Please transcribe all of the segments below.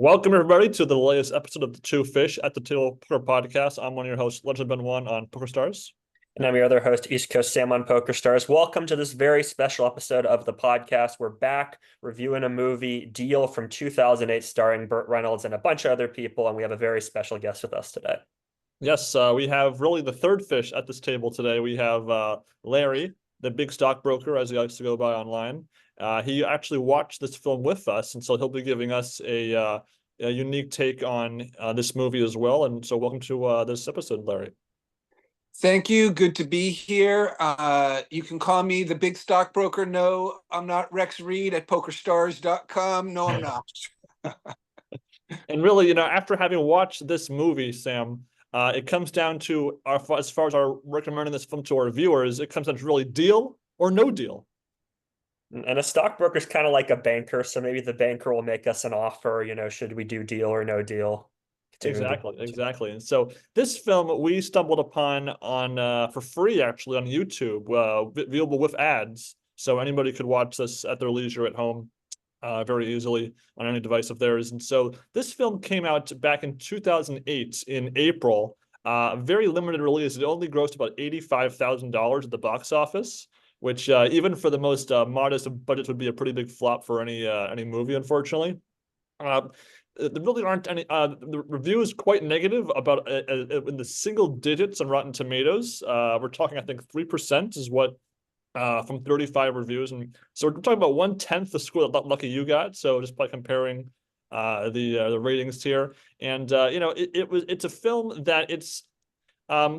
Welcome, everybody, to the latest episode of the Two Fish at the Table Poker Podcast. I'm one of your hosts, Legend Ben One on Poker Stars. And I'm your other host, East Coast Sam on Poker Stars. Welcome to this very special episode of the podcast. We're back reviewing a movie, Deal, from 2008, starring Burt Reynolds and a bunch of other people, and we have a very special guest with us today. Yes, we have really the third fish at this table today. We have Larry, the big stockbroker, as he likes to go by online. He actually watched this film with us, and so he'll be giving us a unique take on this movie as well. And so, welcome to this episode, Larry. Thank you. Good to be here. You can call me the big stockbroker. No, I'm not Rex Reed at pokerstars.com. No, I'm not. And really, after having watched this movie, Sam, it comes down to, as far as our recommending this film to our viewers, it comes down to really deal or no deal. And a stockbroker is kind of like a banker, so maybe the banker will make us an offer, should we do deal or no deal? Exactly. And so this film we stumbled upon on for free, actually, on YouTube, viewable with ads. So anybody could watch this at their leisure at home very easily on any device of theirs. And so this film came out back in 2008 in April. Very limited release. It only grossed about $85,000 at the box office, which even for the most modest of budgets would be a pretty big flop for any movie, unfortunately. There really aren't any. The review is quite negative, about in the single digits on Rotten Tomatoes. We're talking, I think, 3% is what from 35 reviews, and so we're talking about 1/10 the score that Lucky You got. So just by comparing the ratings here, and it's a film that it's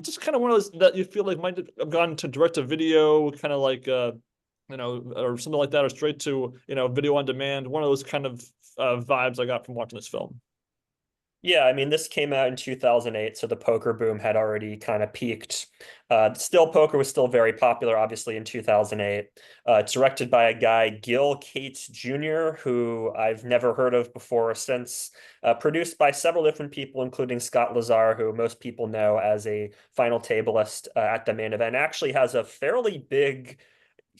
just kind of one of those that you feel like might have gone to direct to video, kind of like or something like that, or straight to video on demand. One of those kind of vibes I got from watching this film. Yeah, I mean, this came out in 2008, so the poker boom had already kind of peaked. Still, poker was still very popular, obviously, in 2008. It's directed by a guy, Gil Cates Jr., who I've never heard of before or since. Produced by several different people, including Scott Lazar, who most people know as a final tableist at the main event. Actually has a fairly big,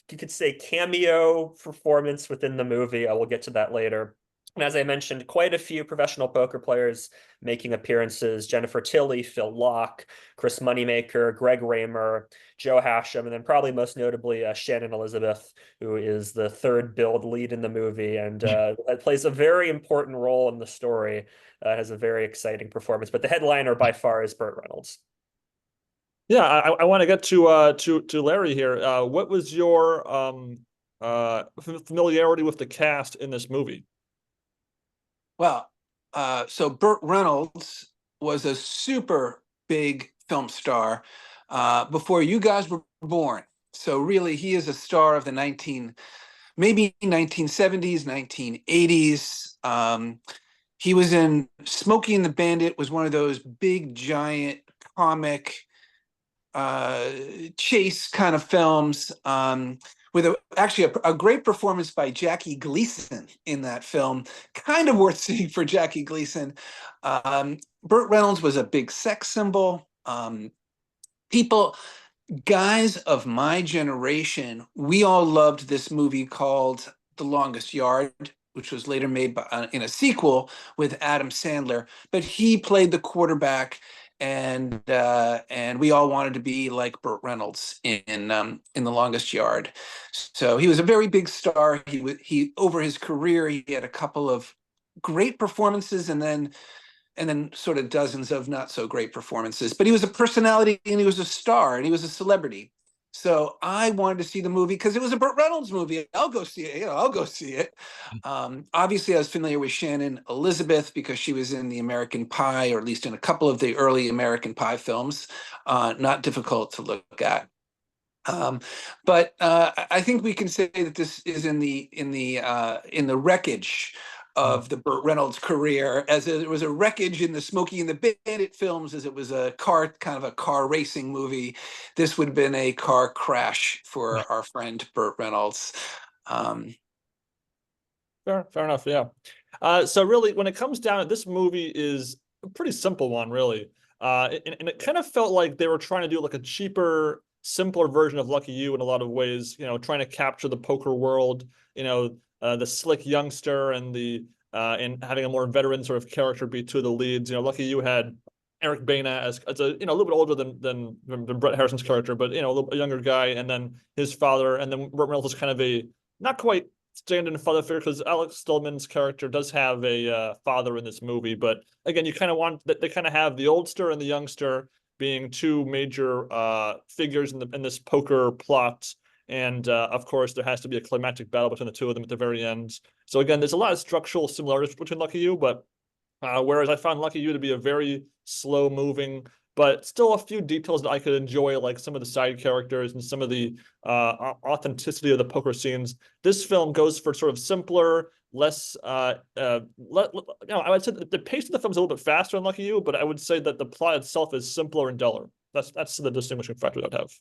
you could say, cameo performance within the movie. I will get to that later. And as I mentioned, quite a few professional poker players making appearances: Jennifer Tilly, Phil Laak, Chris Moneymaker, Greg Raymer, Joe Hashem, and then probably most notably Shannon Elizabeth, who is the third billed lead in the movie and plays a very important role in the story. Has a very exciting performance, but the headliner by far is Burt Reynolds. Yeah, I want to get to Larry here. What was your familiarity with the cast in this movie? Well, so Burt Reynolds was a super big film star before you guys were born. So really, he is a star of the maybe 1970s, 1980s. He was in Smokey and the Bandit, was one of those big, giant comic chase kind of films, with actually a great performance by Jackie Gleason in that film. Kind of worth seeing for Jackie Gleason. Burt Reynolds was a big sex symbol. Guys of my generation, we all loved this movie called The Longest Yard, which was later made in a sequel with Adam Sandler. But he played the quarterback, and we all wanted to be like Burt Reynolds in The Longest Yard. So he was a very big star. He over his career, he had a couple of great performances, and then sort of dozens of not so great performances. But he was a personality, and he was a star, and he was a celebrity. So I wanted to see the movie because it was a Burt Reynolds movie. I'll go see it. I'll go see it. Obviously, I was familiar with Shannon Elizabeth because she was in the American Pie, or at least in a couple of the early American Pie films. Not difficult to look at. But I think we can say that this is in the wreckage of the Burt Reynolds career, as it was a wreckage in the Smokey and the Bandit films, as it was kind of a car racing movie. This would have been a car crash for our friend Burt Reynolds. Fair enough. Yeah. So really, when it comes down to this movie, is a pretty simple one, really. And it kind of felt like they were trying to do like a cheaper, simpler version of Lucky You in a lot of ways. Trying to capture the poker world. The slick youngster and the and having a more veteran sort of character be two of the leads. You know, lucky you had Eric Bana as a a little bit older than Bret Harrison's character, but a younger guy, and then his father, and then Burt Reynolds is kind of a not quite stand-in father figure because Alex Stillman's character does have a father in this movie, but again, you kind of want that they kind of have the oldster and the youngster being two major figures in this poker plot. And of course, there has to be a climactic battle between the two of them at the very end. So again, there's a lot of structural similarities between Lucky You, but whereas I found Lucky You to be a very slow moving, but still a few details that I could enjoy, like some of the side characters and some of the authenticity of the poker scenes. This film goes for sort of simpler, less, I would say that the pace of the film is a little bit faster than Lucky You, but I would say that the plot itself is simpler and duller. That's the distinguishing factor that I would have.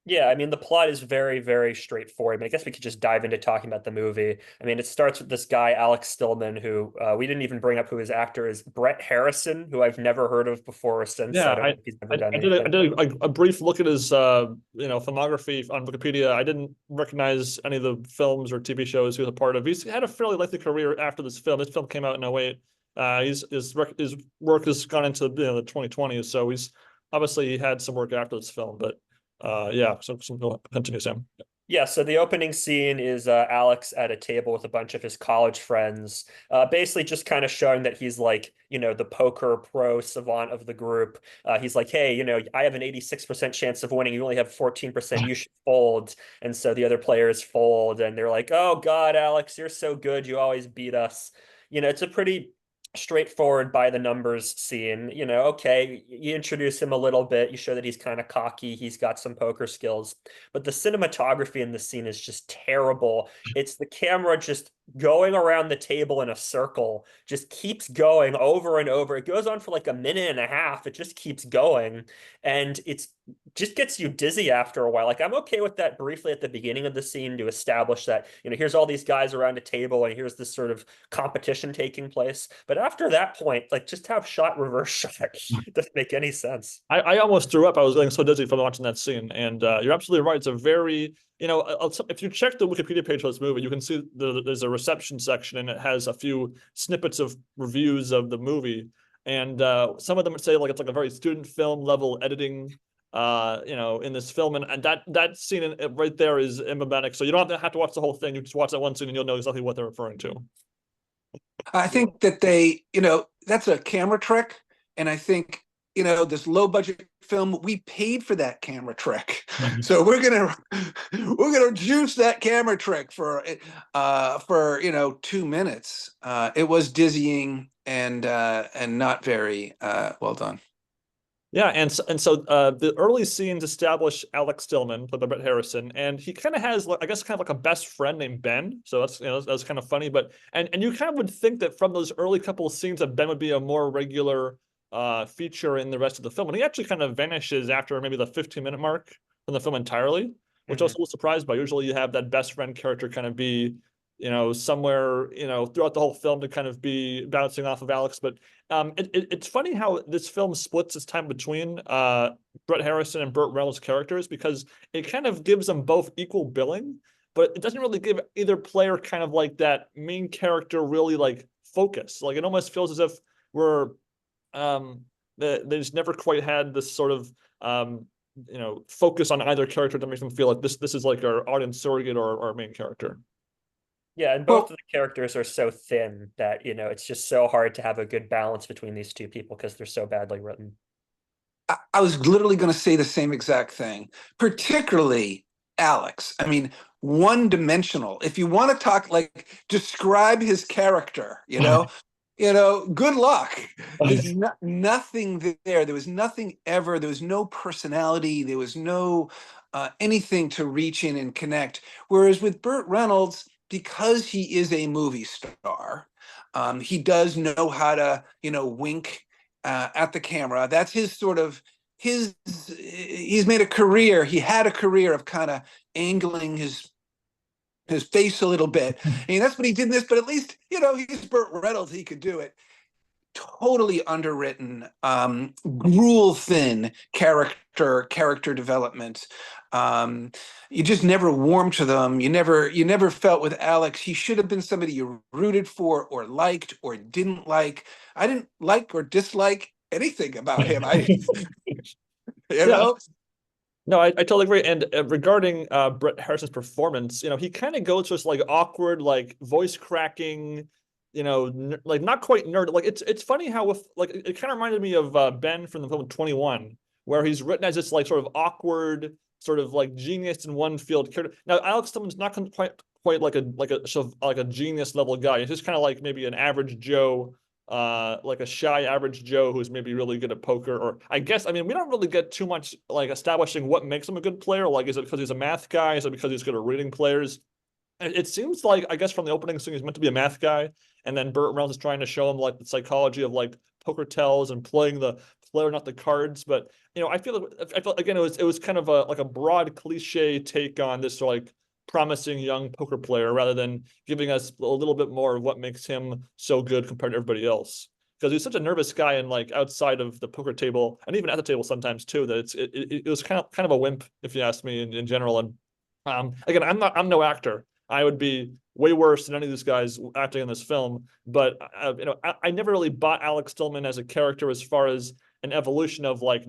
Yeah, I mean, the plot is very, very straightforward. I mean, I guess we could just dive into talking about the movie. I mean, it starts with this guy, Alex Stillman, who we didn't even bring up who his actor is, Bret Harrison, who I've never heard of before or since. Yeah, I don't know if he's ever done I anything. did a brief look at his filmography on Wikipedia. I didn't recognize any of the films or TV shows he was a part of. He's had a fairly lengthy career after this film. This film came out in 2008. His work has gone into the 2020s, so he's obviously had some work after this film, but yeah, so continue, Sam. Yeah, so the opening scene is Alex at a table with a bunch of his college friends, basically just kind of showing that he's like, the poker pro savant of the group. He's like, hey, I have an 86% chance of winning. You only have 14%. You should fold. And so the other players fold, and they're like, oh, God, Alex, you're so good. You always beat us. It's a pretty straightforward by the numbers scene. Okay, you introduce him a little bit, you show that he's kind of cocky, he's got some poker skills, but the cinematography in the scene is just terrible. It's the camera just going around the table in a circle, just keeps going over and over. It goes on for like a minute and a half. It just keeps going, and it's just gets you dizzy after a while. Like, I'm okay with that briefly at the beginning of the scene to establish that, here's all these guys around a table and here's this sort of competition taking place. But after that point, like, just have shot reverse shot. It doesn't make any sense. I almost threw up. I was getting so dizzy from watching that scene. And you're absolutely right. It's a very, if you check the Wikipedia page for this movie, you can see there's a reception section, and it has a few snippets of reviews of the movie. And some of them say like it's like a very student film level editing in this film, and that scene right there is emblematic. So you don't have to watch the whole thing. You just watch that one scene and you'll know exactly what they're referring to. I think that they, that's a camera trick, and I think this low budget film, we paid for that camera trick, so we're gonna juice that camera trick for 2 minutes. It was dizzying and not very well done. Yeah, and so the early scenes establish Alex Stillman, played by Bret Harrison, and he kind of has, I guess, kind of like a best friend named Ben. So that's kind of funny. But and you kind of would think that from those early couple of scenes that Ben would be a more regular feature in the rest of the film, and he actually kind of vanishes after maybe the 15-minute mark from the film entirely, which I was a little surprised by. Usually, you have that best friend character kind of be somewhere, throughout the whole film to kind of be bouncing off of Alex. But it's funny how this film splits its time between Bret Harrison and Burt Reynolds characters, because it kind of gives them both equal billing, but it doesn't really give either player kind of like that main character really like focus. Like, it almost feels as if they just never quite had this sort of focus on either character to make them feel like this is like our audience surrogate or our main character. Yeah, and both of the characters are so thin that, it's just so hard to have a good balance between these two people because they're so badly written. I was literally going to say the same exact thing, particularly Alex. I mean, one-dimensional. If you want to talk, like, describe his character, good luck. There's nothing there. There was nothing ever. There was no personality. There was no anything to reach in and connect. Whereas with Burt Reynolds, because he is a movie star, he does know how to, wink at the camera. That's his sort of he's made a career. He had a career of kind of angling his face a little bit. I mean, that's what he did in this, but at least, he's Burt Reynolds. He could do it. totally underwritten, gruel thin character development. You just never warmed to them. You never felt with Alex. He should have been somebody you rooted for or liked or didn't like. I didn't like or dislike anything about him. You know. No, I totally agree. And regarding Bret Harrison's performance, he kind of goes to this like awkward, like voice cracking, like not quite nerd. Like it's funny how it kind of reminded me of Ben from the film 21, where he's written as this like sort of awkward, sort of like genius in one field character. Now Alex Tillman's not quite like a genius level guy. He's just kind of like maybe an average Joe, like a shy average Joe who's maybe really good at poker. Or I guess, I mean, we don't really get too much like establishing what makes him a good player. Like, is it because he's a math guy? Is it because he's good at reading players? It seems like, I guess from the opening scene, he's meant to be a math guy, and then Burt Reynolds is trying to show him like the psychology of like poker tells and playing the player, not the cards. But I feel again it was kind of a broad cliche take on this like promising young poker player, rather than giving us a little bit more of what makes him so good compared to everybody else. Because he's such a nervous guy, and like outside of the poker table and even at the table sometimes too, that it was kind of a wimp, if you ask me, in general. And again, I'm no actor. I would be way worse than any of these guys acting in this film. But I never really bought Alex Tillman as a character as far as an evolution of like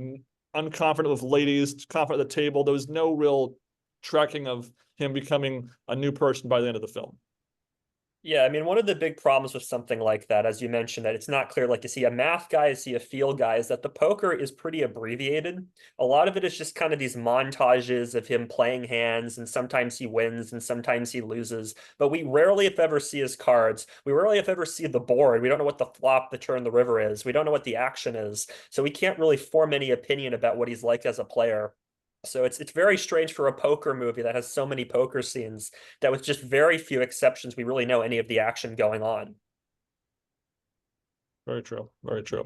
unconfident with ladies, confident at the table. There was no real tracking of him becoming a new person by the end of the film. Yeah, I mean, one of the big problems with something like that, as you mentioned, that it's not clear, like, is he a math guy, is he a field guy, is that the poker is pretty abbreviated. A lot of it is just kind of these montages of him playing hands, and sometimes he wins and sometimes he loses. But we rarely, if ever, see his cards. We rarely, if ever, see the board. We don't know what the flop, the turn, the river is. We don't know what the action is. So we can't really form any opinion about what he's like as a player. So it's very strange for a poker movie that has so many poker scenes that with just very few exceptions, we really know any of the action going on. Very true. Very true.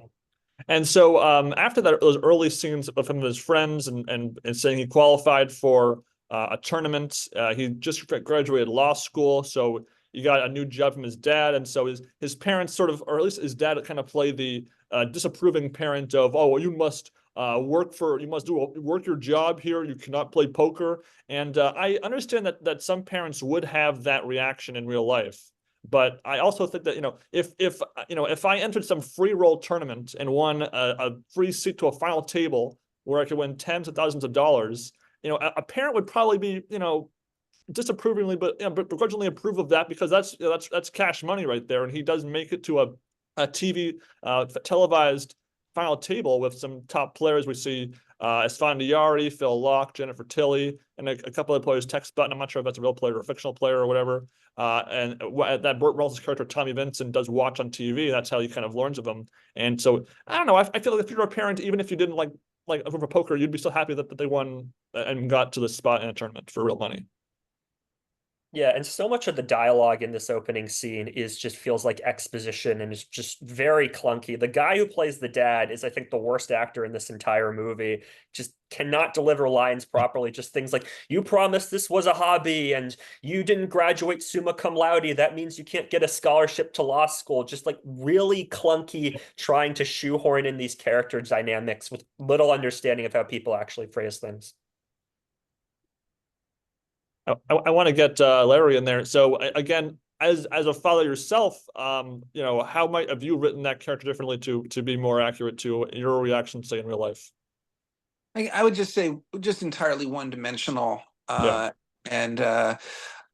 And so after that, those early scenes of him and his friends and saying he qualified for a tournament, he just graduated law school. So he got a new job from his dad. And so his parents sort of, or at least his dad kind of played the disapproving parent of, oh, well, you must work your job here. You cannot play poker. And I understand that some parents would have that reaction in real life. But I also think that, if I entered some free roll tournament and won a free seat to a final table where I could win tens of thousands of dollars, a parent would probably be, disapprovingly, but begrudgingly approve of that, because that's cash money right there. And he does make it to a TV televised final table with some top players. We see Esfandiari, Phil Laak, Jennifer Tilly, and a couple of players. Text Button. I'm not sure if that's a real player or a fictional player or whatever. And that Burt Reynolds' character Tommy Vincent does watch on TV. That's how he kind of learns of them. And so I don't know. I feel like if you're a parent, even if you didn't like for poker, you'd be so happy that they won and got to the spot in a tournament for real money. Yeah, and so much of the dialogue in this opening scene just feels like exposition, and it's just very clunky. The guy who plays the dad is, I think, the worst actor in this entire movie. Just cannot deliver lines properly. Just things like, you promised this was a hobby and you didn't graduate summa cum laude. That means you can't get a scholarship to law school. Just like really clunky, trying to shoehorn in these character dynamics with little understanding of how people actually phrase things. I want to get Larry in there. So again, as a father yourself, how might have you written that character differently to be more accurate to your reaction, say, in real life? I would just say just entirely one-dimensional, and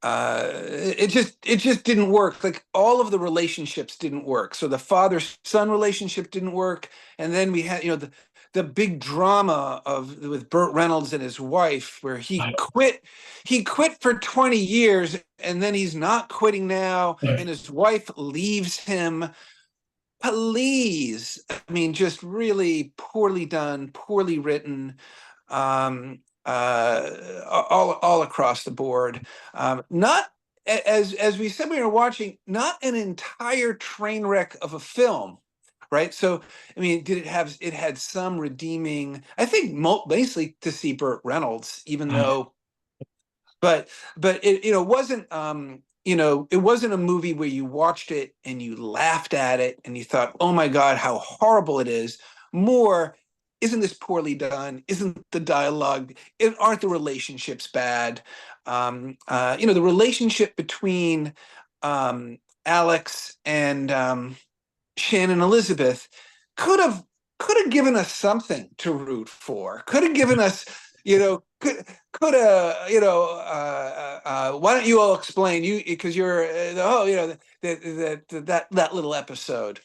it just didn't work. Like, all of the relationships didn't work. So the father-son relationship didn't work, and then we had the big drama with Burt Reynolds and his wife, where he quit for 20 years, and then he's not quitting now, and his wife leaves him. Please, I mean, just really poorly done, poorly written, all across the board. Not, as we said, we were watching, not an entire train wreck of a film. Right. So, I mean, it had some redeeming, I think, basically to see Burt Reynolds, even though, but it wasn't, it wasn't a movie where you watched it and you laughed at it and you thought, oh my God, how horrible it is. More, isn't this poorly done? Isn't the dialogue, aren't the relationships bad? The relationship between Alex and Shannon Elizabeth could have given us something to root for. Could have given us, could have, why don't you all explain, because you're that little episode.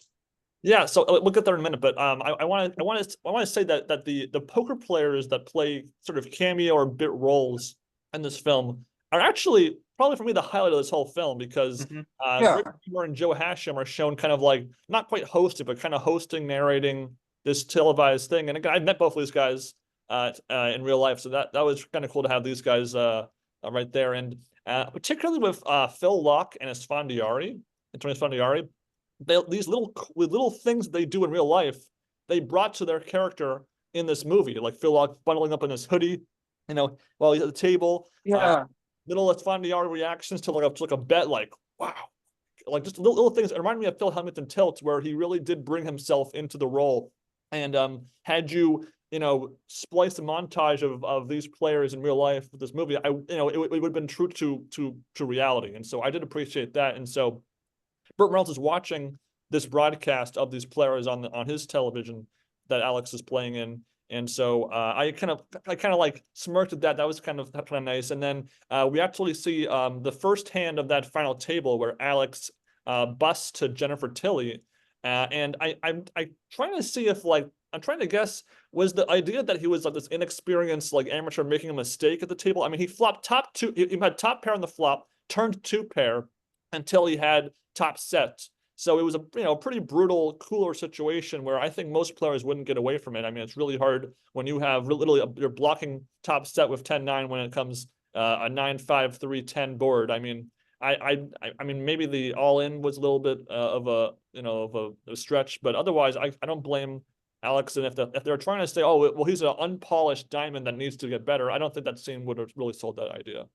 Yeah, so we'll get there in a minute, but I want to say that the poker players that play sort of cameo or bit roles in this film are actually probably for me the highlight of this whole film, because Rick Moore and Joe Hashem are shown kind of like not quite hosting, but kind of hosting, narrating this televised thing. And again, I met both of these guys in real life, so that was kind of cool to have these guys right there, and particularly with Phil Laak and Antonio Esfandiari. These little things they do in real life, they brought to their character in this movie. Like Phil Laak bundling up in his hoodie, while he's at the table. Yeah. Little Esfandiari reactions to like a bet, like wow, like just little things. It reminded me of Phil Hamilton Tilt, where he really did bring himself into the role. And had you splice a montage of these players in real life with this movie, it would have been true to reality. And so I did appreciate that. And so Burt Reynolds is watching this broadcast of these players on his television that Alex is playing in, and so I kind of like smirked at that. That was kind of nice. And then we actually see the first hand of that final table where Alex busts to Jennifer Tilly, and I'm trying to see if I'm trying to guess, was the idea that he was like this inexperienced like amateur making a mistake at the table? I mean, he flopped top two. He had top pair on the flop, turned two pair until he had top set. So it was a pretty brutal, cooler situation where I think most players wouldn't get away from it. I mean, it's really hard when you have literally you're blocking top set with 10-9 when it comes a 9-5-3-10 board. I mean, I mean maybe the all in was a little bit of a stretch, but otherwise I don't blame Alex. And if they're trying to say, oh well, he's an unpolished diamond that needs to get better, I don't think that scene would have really sold that idea.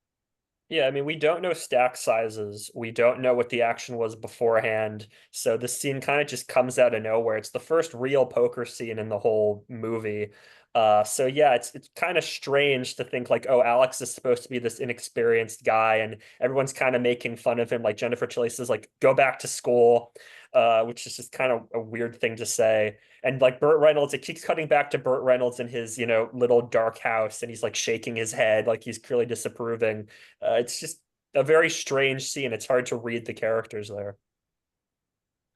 Yeah, I mean, we don't know stack sizes. We don't know what the action was beforehand. So this scene kind of just comes out of nowhere. It's the first real poker scene in the whole movie. So yeah, it's kind of strange to think like, oh, Alex is supposed to be this inexperienced guy, and everyone's kind of making fun of him. Like Jennifer Tilly says, like, go back to school, which is just kind of a weird thing to say. And like Burt Reynolds, it keeps cutting back to Burt Reynolds in his, little dark house, and he's like shaking his head, like he's clearly disapproving. It's just a very strange scene. It's hard to read the characters there.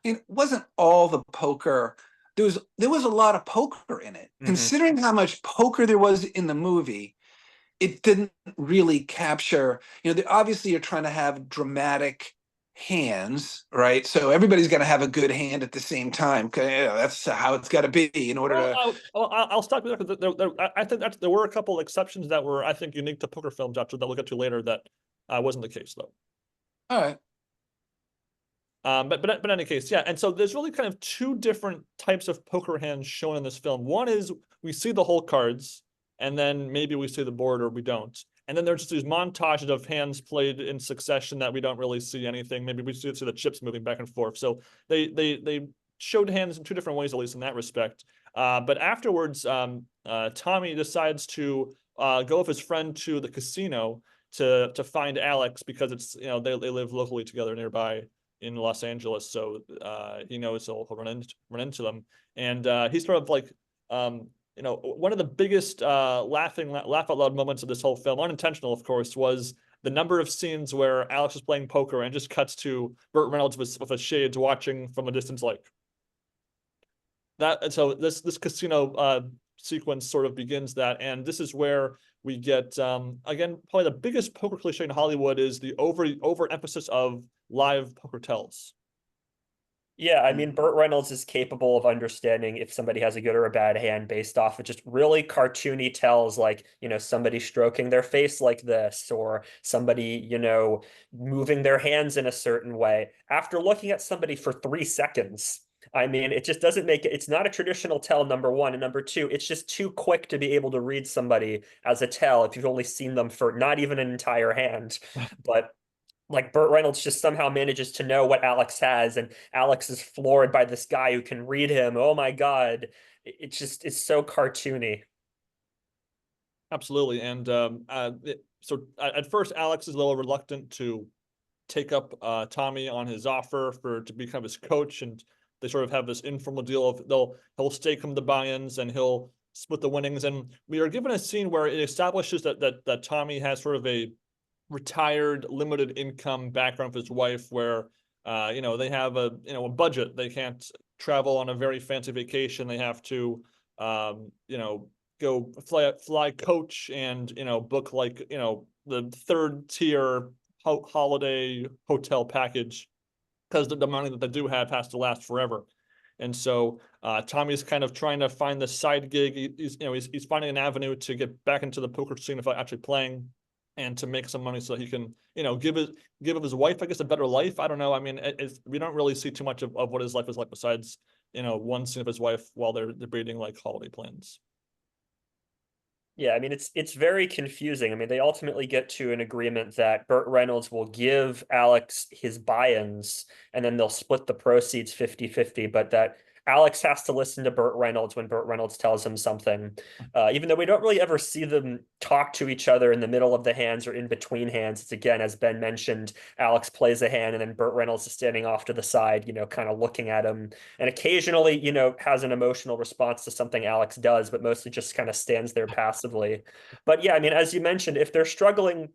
It wasn't all the poker. There was a lot of poker in it. Considering how much poker there was in the movie, it didn't really capture, obviously you're trying to have dramatic hands, right? So everybody's got to have a good hand at the same time. That's how it's got to be in order to. I'll stop you there. I think there were a couple of exceptions that were, I think, unique to poker films. Actually, that we'll get to later. That wasn't the case though. All right. But in any case, yeah. And so there's really kind of two different types of poker hands shown in this film. One is we see the whole cards, and then maybe we see the board or we don't. And then there's just these montages of hands played in succession that we don't really see anything. Maybe we see the chips moving back and forth. So they showed hands in two different ways, at least in that respect. But afterwards, Tommy decides to go with his friend to the casino to find Alex, because it's they live locally together nearby in Los Angeles, so he knows he'll run into them, and he's sort of like one of the biggest laugh out loud moments of this whole film, unintentional of course, was the number of scenes where Alex is playing poker and just cuts to Burt Reynolds with a shades watching from a distance like that. And so this casino sequence sort of begins that, and this is where we get again probably the biggest poker cliche in Hollywood is the overemphasis of live poker tells. Yeah, I mean, Burt Reynolds is capable of understanding if somebody has a good or a bad hand based off of just really cartoony tells, like, somebody stroking their face like this, or somebody, moving their hands in a certain way. After looking at somebody for 3 seconds, I mean, it just doesn't make it. It's not a traditional tell, number one. And number two, it's just too quick to be able to read somebody as a tell if you've only seen them for not even an entire hand. But like Burt Reynolds just somehow manages to know what Alex has, and Alex is floored by this guy who can read him. Oh my God. It's just, it's so cartoony. Absolutely. And at first, Alex is a little reluctant to take up Tommy on his offer to become his coach, and they sort of have this informal deal of he'll stake him the buy-ins and he'll split the winnings. And we are given a scene where it establishes that Tommy has sort of a retired, limited income background with his wife, where they have a budget. They can't travel on a very fancy vacation. They have to go fly coach and book like the third tier holiday hotel package, because the money that they do have has to last forever. And so Tommy's kind of trying to find the side gig. He's finding an avenue to get back into the poker scene without actually playing, and to make some money so he can give his wife, I guess, a better life. I don't know. I mean, we don't really see too much of what his life is like besides one scene of his wife while they're debating like holiday plans. Yeah, I mean, it's very confusing. I mean, they ultimately get to an agreement that Burt Reynolds will give Alex his buy-ins, and then they'll split the proceeds 50-50, but that Alex has to listen to Burt Reynolds when Burt Reynolds tells him something. Even though we don't really ever see them talk to each other in the middle of the hands or in between hands. It's, again, as Ben mentioned, Alex plays a hand and then Burt Reynolds is standing off to the side, kind of looking at him, and occasionally, has an emotional response to something Alex does, but mostly just kind of stands there passively. But yeah, I mean, as you mentioned, if they're struggling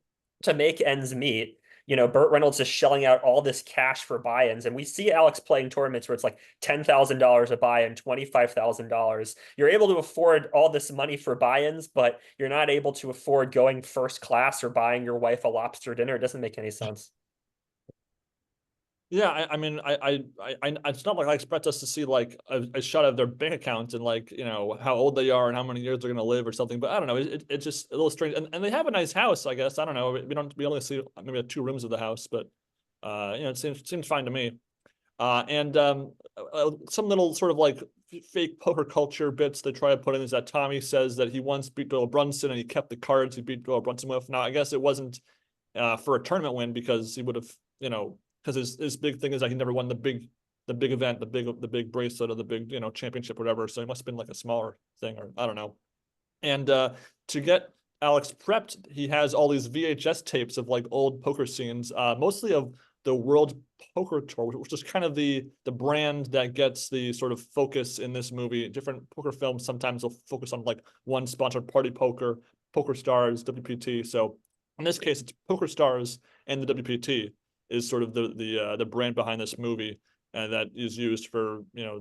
to make ends meet, Burt Reynolds is shelling out all this cash for buy-ins, and we see Alex playing tournaments where it's like $10,000 a buy-in, $25,000. You're able to afford all this money for buy-ins, but you're not able to afford going first class or buying your wife a lobster dinner. It doesn't make any sense. Yeah, I mean, it's not like I expect us to see like a shot of their bank account and like how old they are and how many years they're gonna live or something. But I don't know, it's just a little strange. And they have a nice house, I guess. I don't know. We only see maybe 2 rooms of the house, but it seems fine to me. Some little sort of like fake poker culture bits they try to put in is that Tommy says that he once beat Bill Brunson and he kept the cards he beat Bill Brunson with. Now, I guess it wasn't for a tournament win, because he would have, because his big thing is that he never won the big event, the big bracelet or the big championship, whatever. So it must have been like a smaller thing, or I don't know. And to get Alex prepped, he has all these VHS tapes of like old poker scenes, mostly of the World Poker Tour, which is kind of the brand that gets the sort of focus in this movie. Different poker films sometimes will focus on like one sponsored Party Poker, Poker Stars, WPT. So in this case, it's Poker Stars and the WPT is sort of the brand behind this movie, and that is used for the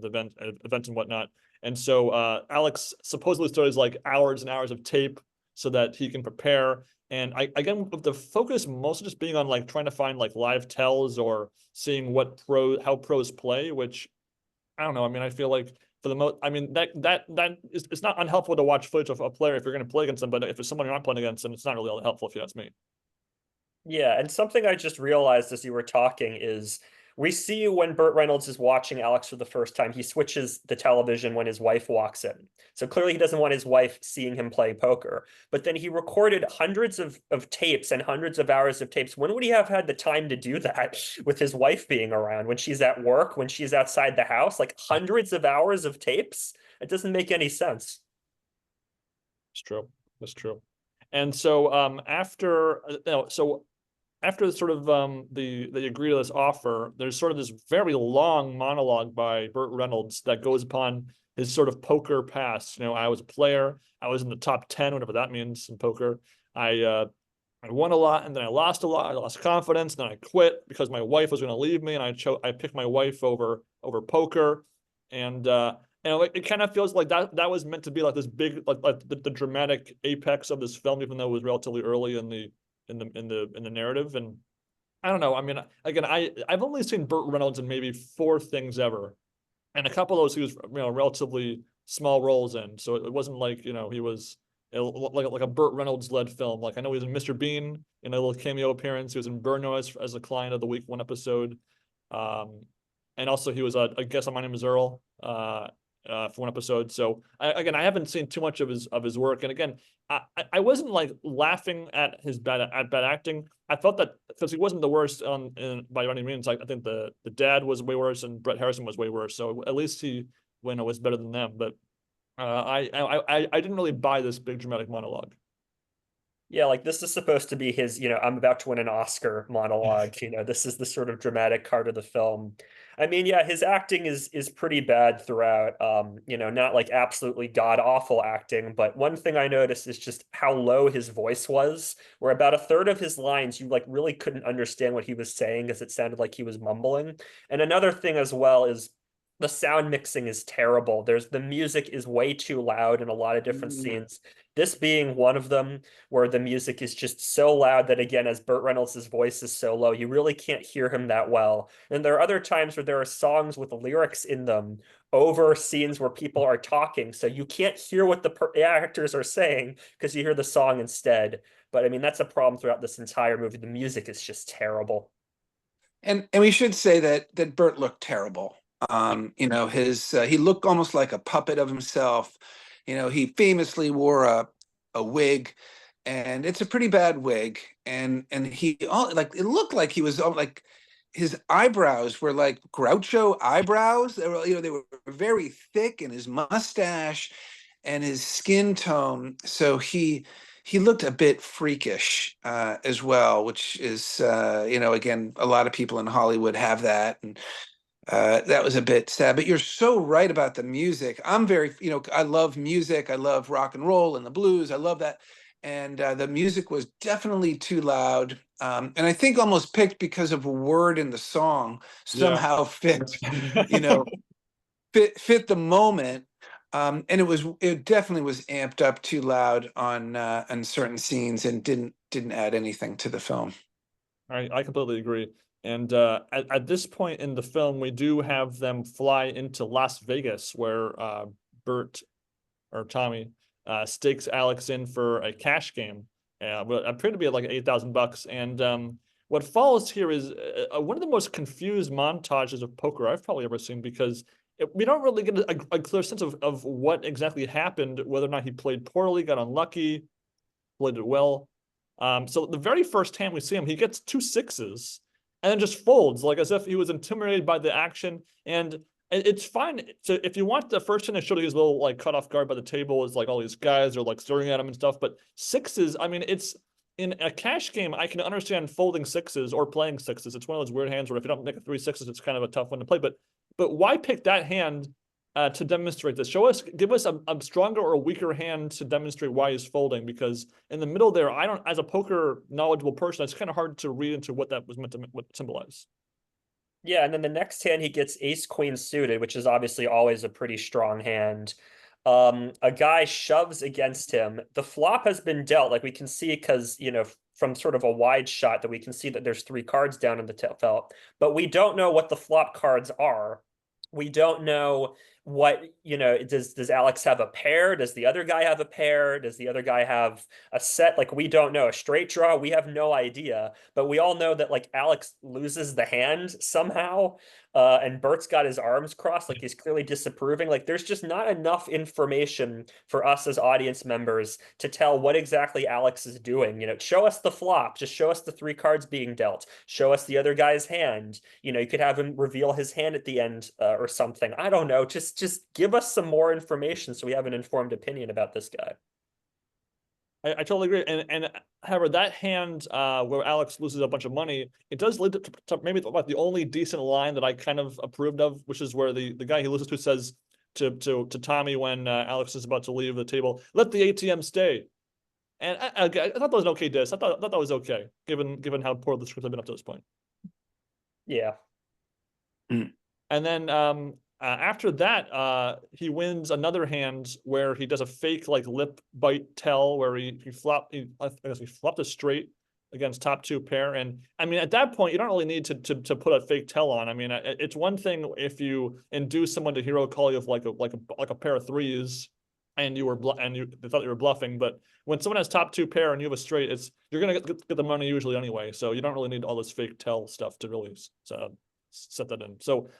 events and whatnot. And so Alex supposedly started like hours and hours of tape so that he can prepare. And again, with the focus mostly just being on like trying to find like live tells or seeing how pros play, which I don't know. I mean, I feel like for the most, I mean that is, it's not unhelpful to watch footage of a player if you're going to play against them, but if it's someone you're not playing against, then it's not really all that helpful if you ask me. Yeah, and something I just realized as you were talking is we see when Burt Reynolds is watching Alex for the first time, he switches the television when his wife walks in. So clearly he doesn't want his wife seeing him play poker. But then he recorded hundreds of tapes and hundreds of hours of tapes. When would he have had the time to do that with his wife being around? When she's at work, when she's outside the house, like hundreds of hours of tapes? It doesn't make any sense. It's true. That's true. And so after sort of they agree to this offer, there's sort of this very long monologue by Burt Reynolds that goes upon his sort of poker past. I was a player. I was in the top 10, whatever that means in poker. I won a lot, and then I lost a lot. I lost confidence, and then I quit because my wife was going to leave me, and I picked my wife over poker. And it kind of feels like that was meant to be like this big like the dramatic apex of this film, even though it was relatively early in the narrative. And I don't know. I mean, again, I've only seen Burt Reynolds in maybe 4 things ever, and a couple of those he was relatively small roles in. So it wasn't like he was like a Burt Reynolds led film. Like I know he was in Mr. Bean in a little cameo appearance. He was in Burno as a client of the week 1 episode, and also he was a guest on My Name Is Earl. for one episode. So again, I haven't seen too much of his work. And again, I wasn't like laughing at his bad acting. I felt that because he wasn't the worst by any means. I think the dad was way worse and Bret Harrison was way worse. So at least he was better than them. But I didn't really buy this big dramatic monologue. Yeah, like this is supposed to be his, I'm about to win an Oscar monologue. This is the sort of dramatic part of the film. I mean, yeah, his acting is pretty bad throughout. Not like absolutely god awful acting, but one thing I noticed is just how low his voice was, where about a third of his lines you like really couldn't understand what he was saying because it sounded like he was mumbling. And another thing as well is the sound mixing is terrible. The music is way too loud in a lot of different scenes. This being one of them, where the music is just so loud that, again, as Burt Reynolds' voice is so low, you really can't hear him that well. And there are other times where there are songs with lyrics in them over scenes where people are talking, so you can't hear what the actors are saying because you hear the song instead. But I mean, that's a problem throughout this entire movie. The music is just terrible. And we should say that Burt looked terrible. He looked almost like a puppet of himself. He famously wore a wig, and it's a pretty bad wig. And it looked like he was like his eyebrows were like Groucho eyebrows. They were very thick, and his mustache and his skin tone. So he looked a bit freakish as well, which is again, a lot of people in Hollywood have that, and that was a bit sad. But you're so right about the music. I'm very, I love music. I love rock and roll and the blues. I love that. And the music was definitely too loud. And I think almost picked because of a word in the song somehow fit, fit the moment. And it definitely was amped up too loud on certain scenes and didn't add anything to the film. I completely agree. And at this point in the film, we do have them fly into Las Vegas, where Burt or Tommy stakes Alex in for a cash game. But appeared to be like $8,000. And what follows here is one of the most confused montages of poker I've probably ever seen, because we don't really get a clear sense of what exactly happened, whether or not he played poorly, got unlucky, played it well. So the very first hand we see him, he gets 2 6s and then just folds, like as if he was intimidated by the action. And it's fine. So if you want the first hand to show that he's a little like caught off guard by the table, is like all these guys are like staring at him and stuff. But 6s, I mean, it's in a cash game, I can understand folding 6s or playing 6s. It's one of those weird hands where if you don't make a 3 6s, it's kind of a tough one to play. But why pick that hand to demonstrate this? Give us a stronger or a weaker hand to demonstrate why he's folding, because in the middle there, as a poker knowledgeable person, it's kind of hard to read into what that was meant to symbolize. Yeah, and then the next hand he gets ace queen suited, which is obviously always a pretty strong hand. A guy shoves against him. The flop has been dealt, like we can see, because from sort of a wide shot that we can see that there's 3 cards down in the felt, but we don't know what the flop cards are. We don't know what, does Alex have a pair? Does the other guy have a pair? Does the other guy have a set? Like, we don't know. A straight draw, we have no idea. But we all know that like Alex loses the hand somehow. And Bert's got his arms crossed, like he's clearly disapproving. Like, there's just not enough information for us as audience members to tell what exactly Alex is doing. Show us the flop. Just show us the 3 cards being dealt. Show us the other guy's hand. You could have him reveal his hand at the end or something. I don't know. Just give us some more information so we have an informed opinion about this guy. I totally agree. And however, that hand where Alex loses a bunch of money, it does lead to maybe like the only decent line that I kind of approved of, which is where the guy he loses to says to Tommy when Alex is about to leave the table, "Let the ATM stay." And I thought that was an okay diss. I thought that was okay, given how poor the script had been up to this point. Yeah. And then after that, he wins another hand where he does a fake like lip bite tell, where he flopped a straight against top 2 pair. And I mean, at that point, you don't really need to put a fake tell on. I mean, it's one thing if you induce someone to hero call you of like a pair of 3s, and they thought you were bluffing. But when someone has top 2 pair and you have a straight, you're gonna get the money usually anyway. So you don't really need all this fake tell stuff to really set that in. So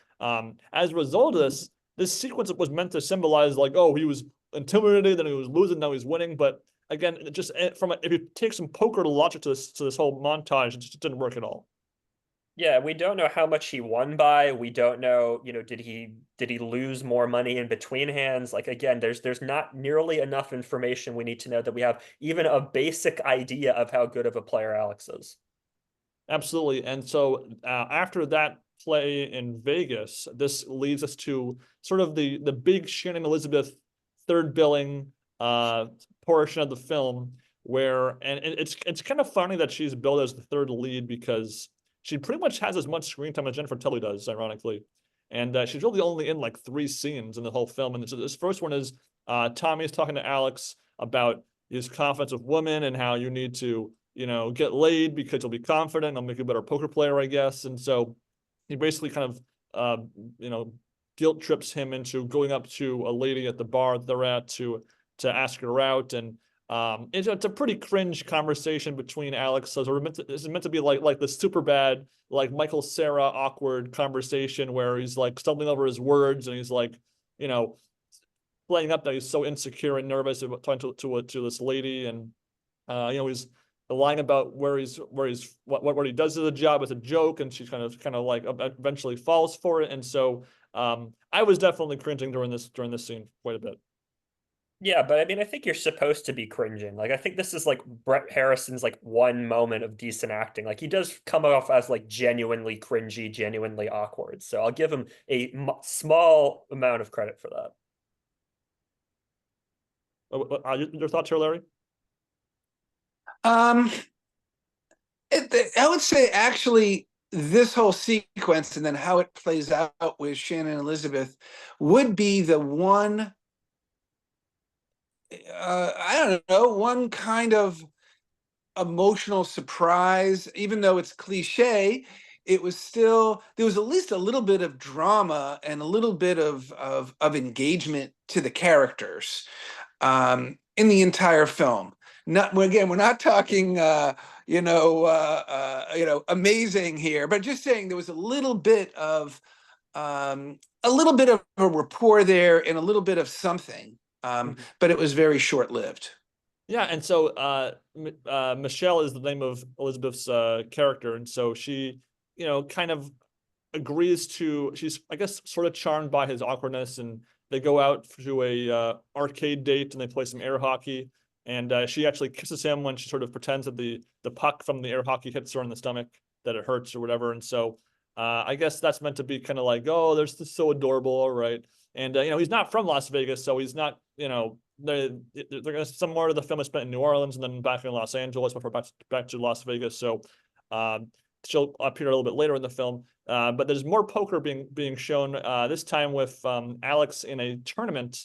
as a result of this, this sequence was meant to symbolize like, oh, he was intimidated, then he was losing, now he's winning. But again, it just if you take some poker logic to this whole montage, it just didn't work at all. Yeah, we don't know how much he won by. We don't know, did he lose more money in between hands? Like again, there's not nearly enough information we need to know that we have even a basic idea of how good of a player Alex is. Absolutely. And so after that play in Vegas, this leads us to sort of the big Shannon Elizabeth third billing portion of the film, where and it's kind of funny that she's billed as the third lead because she pretty much has as much screen time as Jennifer Tilly does, ironically. And she's really only in like 3 scenes in the whole film. And so this first one is Tommy's talking to Alex about his confidence with women and how you need to, get laid because you'll be confident. I'll make you a better poker player, I guess. And so he basically kind of, guilt trips him into going up to a lady at the bar that they're at to ask her out. And it's a pretty cringe conversation between Alex. So this is meant to be like the super bad, like Michael Cera awkward conversation where he's like stumbling over his words and he's like, playing up that he's so insecure and nervous about talking to this lady, and he's lying about where what he does as a job as a joke, and she's kind of like eventually falls for it. And so I was definitely cringing during this scene quite a bit. Yeah, but I mean, I think you're supposed to be cringing. Like, I think this is like Bret Harrison's like one moment of decent acting. Like, he does come off as like genuinely cringy, genuinely awkward. So I'll give him a small amount of credit for that. Your thoughts here, Larry? I would say actually this whole sequence and then how it plays out with Shannon Elizabeth would be the one, I don't know, one kind of emotional surprise. Even though it's cliche, it was still, there was at least a little bit of drama and a little bit of engagement to the characters in the entire film. Not again, we're not talking amazing here, but just saying there was a little bit of a rapport there and a little bit of something, but it was very short-lived. Yeah, and so Michelle is the name of Elizabeth's character, and so she, kind of agrees to. She's, I guess, sort of charmed by his awkwardness, and they go out to a arcade date and they play some air hockey. And she actually kisses him when she sort of pretends that the puck from the air hockey hits her in the stomach, that it hurts or whatever. And so I guess that's meant to be kind of like, oh, they're just so adorable, all right. And he's not from Las Vegas, so he's not, they're going to somewhere the film is spent in New Orleans and then back in Los Angeles before back to Las Vegas. So she'll appear a little bit later in the film. But there's more poker being shown this time with Alex in a tournament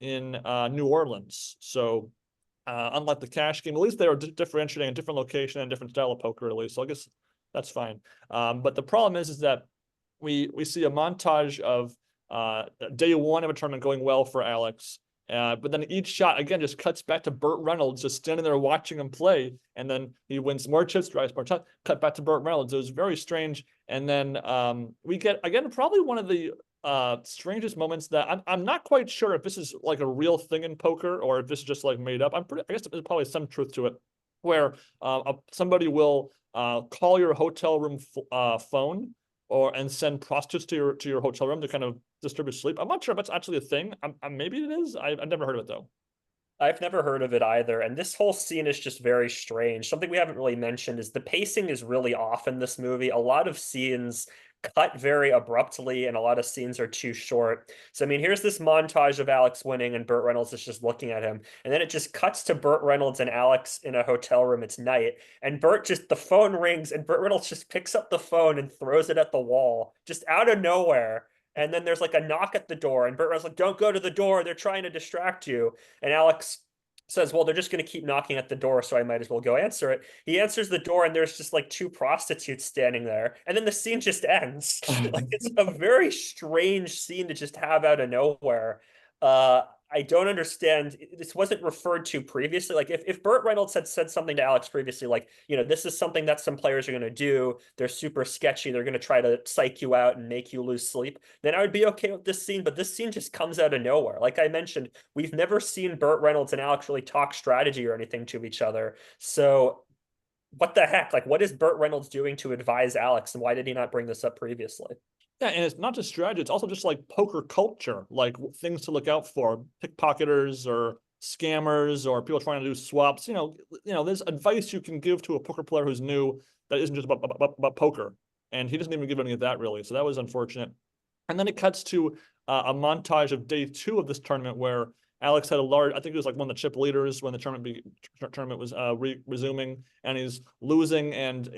in New Orleans. So unlike the cash game, at least they are differentiating a different location and different style of poker, at least. So I guess that's fine. But the problem is that we see a montage of day one of a tournament going well for Alex. But then each shot again just cuts back to Burt Reynolds just standing there watching him play, and then he wins more chips, drives more time, cut back to Burt Reynolds. It was very strange. And then we get again probably one of the strangest moments that I'm not quite sure if this is like a real thing in poker or if this is just like made up. I guess there's probably some truth to it, where somebody will call your hotel room phone and send prostitutes to your hotel room to kind of distribute sleep. I'm not sure if that's actually a thing. Maybe it is. I've never heard of it though. I've never heard of it either. And this whole scene is just very strange. Something we haven't really mentioned is the pacing is really off in this movie. A lot of scenes cut very abruptly and a lot of scenes are too short. So, I mean, here's this montage of Alex winning and Burt Reynolds is just looking at him. And then it just cuts to Burt Reynolds and Alex in a hotel room. It's night. And the phone rings and Burt Reynolds just picks up the phone and throws it at the wall, just out of nowhere. And then there's like a knock at the door and Burt Reynolds like, don't go to the door. They're trying to distract you. And Alex says, well, they're just going to keep knocking at the door, so I might as well go answer it. He answers the door and there's just like 2 prostitutes standing there. And then the scene just ends. Like, it's a very strange scene to just have out of nowhere. I don't understand. This wasn't referred to previously. Like if Burt Reynolds had said something to Alex previously, like, this is something that some players are going to do. They're super sketchy. They're going to try to psych you out and make you lose sleep. Then I would be okay with this scene. But this scene just comes out of nowhere. Like I mentioned, we've never seen Burt Reynolds and Alex really talk strategy or anything to each other. So what the heck? Like, what is Burt Reynolds doing to advise Alex? And why did he not bring this up previously? Yeah, and it's not just strategy, it's also just like poker culture, like things to look out for, pickpocketers or scammers or people trying to do swaps. There's advice you can give to a poker player who's new that isn't just about poker. And he doesn't even give any of that really. So that was unfortunate. And then it cuts to a montage of day 2 of this tournament where Alex had a large, I think it was like one of the chip leaders when the tournament was resuming, and he's losing, and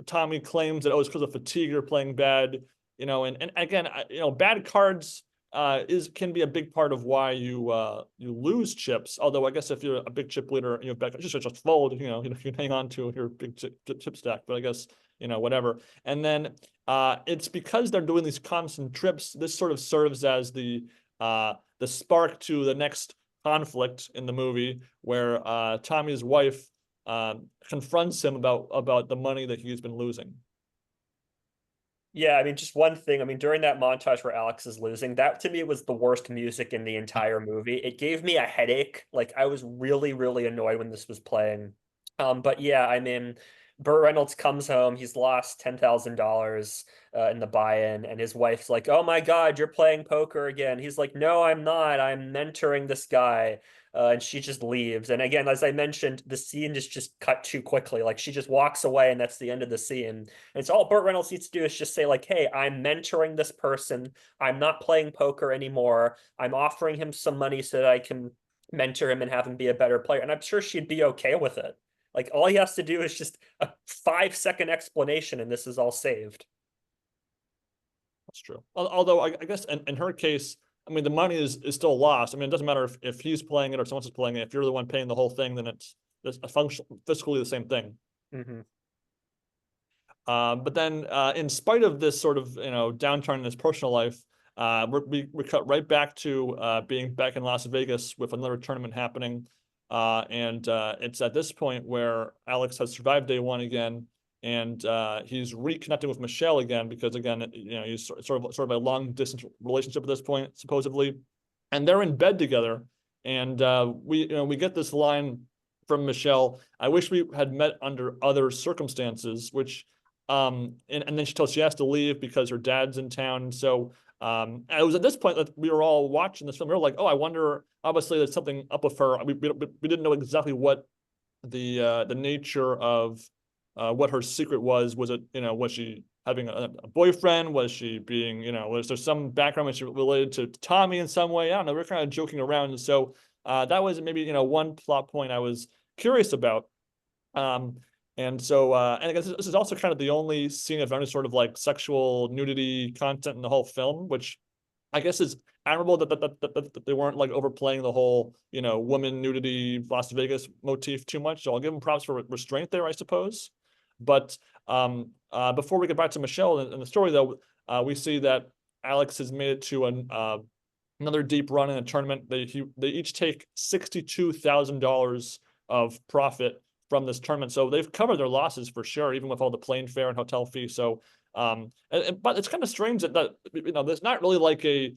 Tommy claims that it's because of fatigue or playing bad. And again, bad cards can be a big part of why you lose chips. Although I guess if you're a big chip leader, bad cards, just fold. You hang on to your big chip stack. But I guess whatever. And then it's because they're doing these constant trips. This sort of serves as the spark to the next conflict in the movie, where Tommy's wife confronts him about the money that he's been losing. Yeah, I mean, just one thing. I mean, during that montage where Alex is losing, that to me was the worst music in the entire movie. It gave me a headache. Like, I was really, really annoyed when this was playing. But yeah, I mean, Burt Reynolds comes home. He's lost $10,000 in the buy-in, and his wife's like, "Oh my God, you're playing poker again." He's like, "No, I'm not. I'm mentoring this guy." And she just leaves. And again, as I mentioned, the scene is just cut too quickly. Like she just walks away, and that's the end of the scene. And it's all Burt Reynolds needs to do is just say like, "Hey, I'm mentoring this person. I'm not playing poker anymore. I'm offering him some money so that I can mentor him and have him be a better player." And I'm sure she'd be okay with it. Like all he has to do is just a 5-second explanation, and this is all saved. That's true. Although I guess in her case, I mean, the money is still lost. I mean, it doesn't matter if he's playing it or someone else is playing it. If you're the one paying the whole thing, then it's a function fiscally the same thing. Mm-hmm. But then, in spite of this sort of downturn in his personal life, we cut right back to being back in Las Vegas with another tournament happening, and it's at this point where Alex has survived day 1 again, and he's reconnecting with Michelle again because again, he's sort of a long distance relationship at this point supposedly, and they're in bed together, and we get this line from Michelle: "I wish we had met under other circumstances," which and then she has to leave because her dad's in town. So it was at this point that we were all watching this film. We were like, "Oh, I wonder." Obviously, there's something up with her. We didn't know exactly what the nature of what her secret was. Was it was she having a boyfriend? Was she being was there some background which related to Tommy in some way? I don't know. We're kind of joking around, and so that was maybe one plot point I was curious about. And so, and I guess this is also kind of the only scene of any sort of like sexual nudity content in the whole film, which I guess is admirable that they weren't like overplaying the whole, woman nudity Las Vegas motif too much. So I'll give them props for restraint there, I suppose. But before we get back to Michelle and the story, though, we see that Alex has made it to another deep run in a tournament. They each take $62,000 of profit from this tournament. So they've covered their losses for sure, even with all the plane fare and hotel fee. So, but it's kind of strange that there's not really like a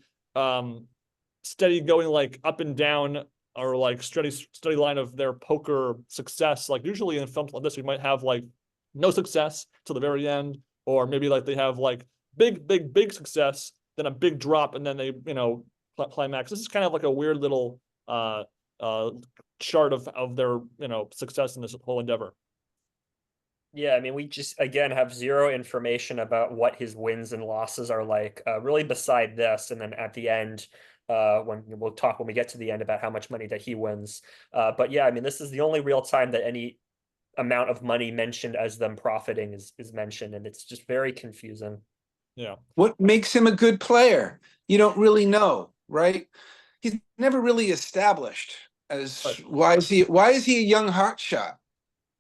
steady going like up and down or like steady line of their poker success. Like usually in films like this, we might have like no success till the very end, or maybe like they have like big success, then a big drop, and then they climax. This is kind of like a weird little chart of their success in this whole endeavor. Yeah, I mean, we just again have zero information about what his wins and losses are like, really beside this. And then at the end, when we'll talk when we get to the end about how much money that he wins. But yeah, I mean, this is the only real time that any amount of money mentioned as them profiting is mentioned, and it's just very confusing. Yeah. What makes him a good player? You don't really know, right? He's never really established as why is he a young hotshot?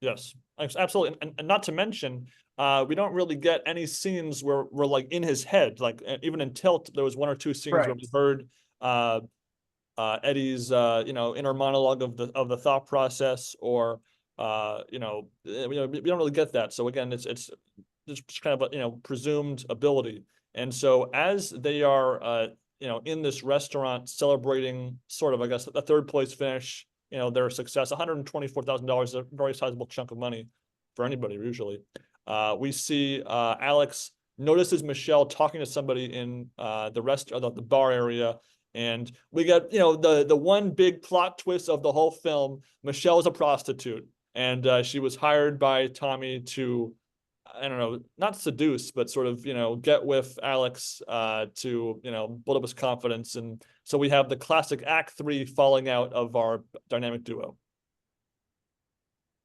Yes, absolutely. And not to mention, we don't really get any scenes where we're like in his head. Like even in Tilt, there was 1 or 2 scenes where we heard Eddie's inner monologue of the thought process, or we don't really get that. So again, it's just kind of a presumed ability. And so as they are in this restaurant celebrating sort of, I guess, a third place finish, their success, $124,000 is a very sizable chunk of money for anybody usually. We see Alex notices Michelle talking to somebody in the bar area, and we get the one big plot twist of the whole film. Michelle is a prostitute, and she was hired by Tommy to, I don't know, not seduce, but sort of get with Alex to build up his confidence. And so we have the classic Act 3 falling out of our dynamic duo.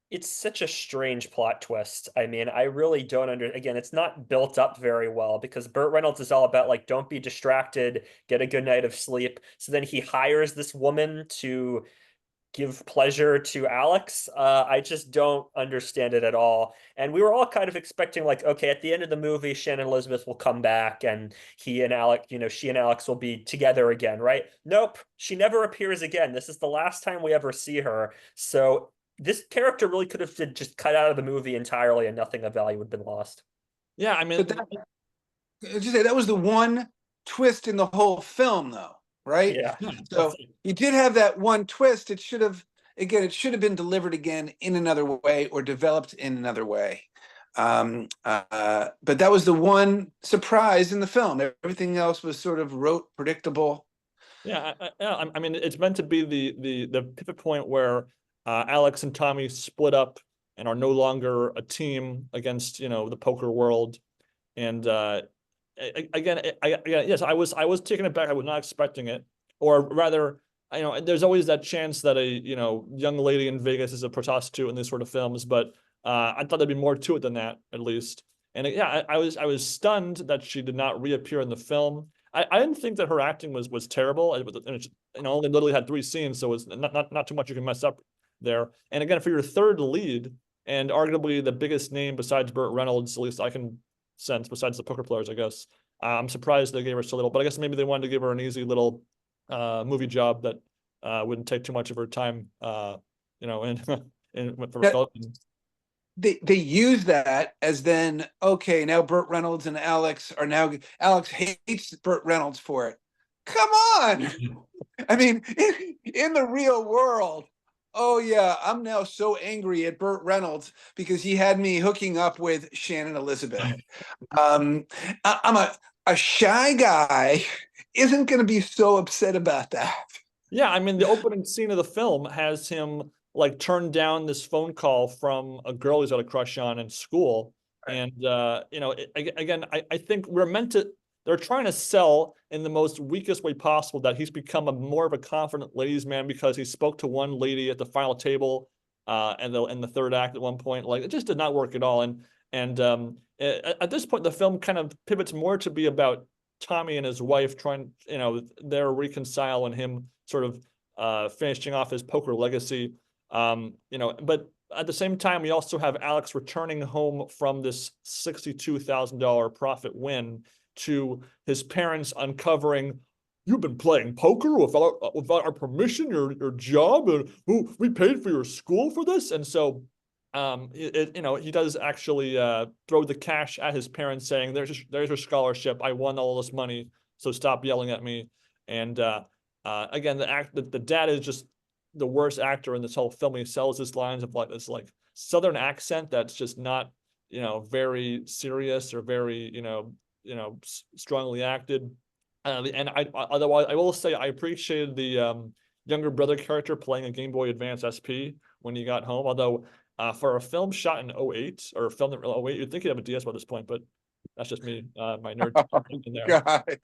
It's such a strange plot twist. I mean, I really don't again, it's not built up very well, because Burt Reynolds is all about like, don't be distracted, get a good night of sleep. So then he hires this woman to give pleasure to Alex. I just don't understand it at all. And we were all kind of expecting like, okay, at the end of the movie, Shannon Elizabeth will come back and she and Alex will be together again, right? Nope, she never appears again. This is the last time we ever see her. So this character really could have been just cut out of the movie entirely, and nothing of value would have been lost. Yeah, I mean, that was the one twist in the whole film, though, right? Yeah. So you did have that one twist. It should have been delivered again in another way, or developed in another way. But that was the one surprise in the film. Everything else was sort of rote, predictable. Yeah, I mean, it's meant to be the pivot point where Alex and Tommy split up and are no longer a team against the poker world. And yes, I was taken aback. I was not expecting it, or rather, there's always that chance that a young lady in Vegas is a prostitute in these sort of films, but I thought there'd be more to it than that, at least. And I was stunned that she did not reappear in the film. I didn't think that her acting was terrible. It only literally had 3 scenes, so it's not too much you can mess up there. And again, for your third lead, and arguably the biggest name besides Burt Reynolds, at least I can sense, besides the poker players, I guess, I'm surprised they gave her so little. But I guess maybe they wanted to give her an easy little movie job that wouldn't take too much of her time, They use that as then, okay, now Burt Reynolds and Alex hates Burt Reynolds for it. Come on. I mean, in the real world, oh yeah, I'm now so angry at Burt Reynolds because he had me hooking up with Shannon Elizabeth. I'm a shy guy isn't going to be so upset about that. Yeah, I mean, the opening scene of the film has him like turn down this phone call from a girl he's got a crush on in school. Right. And again, I think they're trying to sell in the most weakest way possible that he's become more of a confident ladies' man because he spoke to one lady at the final table and in the third act at one point. Like, it just did not work at all. And at this point, the film kind of pivots more to be about Tommy and his wife trying, their reconcile, and him sort of finishing off his poker legacy. But at the same time, we also have Alex returning home from this $62,000 profit win to his parents uncovering, you've been playing poker without our permission, your job, and we paid for your school for this. And so he does actually throw the cash at his parents, saying, there's your scholarship, I won all this money, so stop yelling at me. And again, the dad is just the worst actor in this whole film. He sells his lines of like this like Southern accent that's just not very serious or very strongly acted. And otherwise, I will say I appreciated the younger brother character playing a Game Boy Advance SP when he got home. Although for a film shot in 08, or a film that 08, you'd think he'd have a DS by this point, but that's just me, my nerd. In there. God.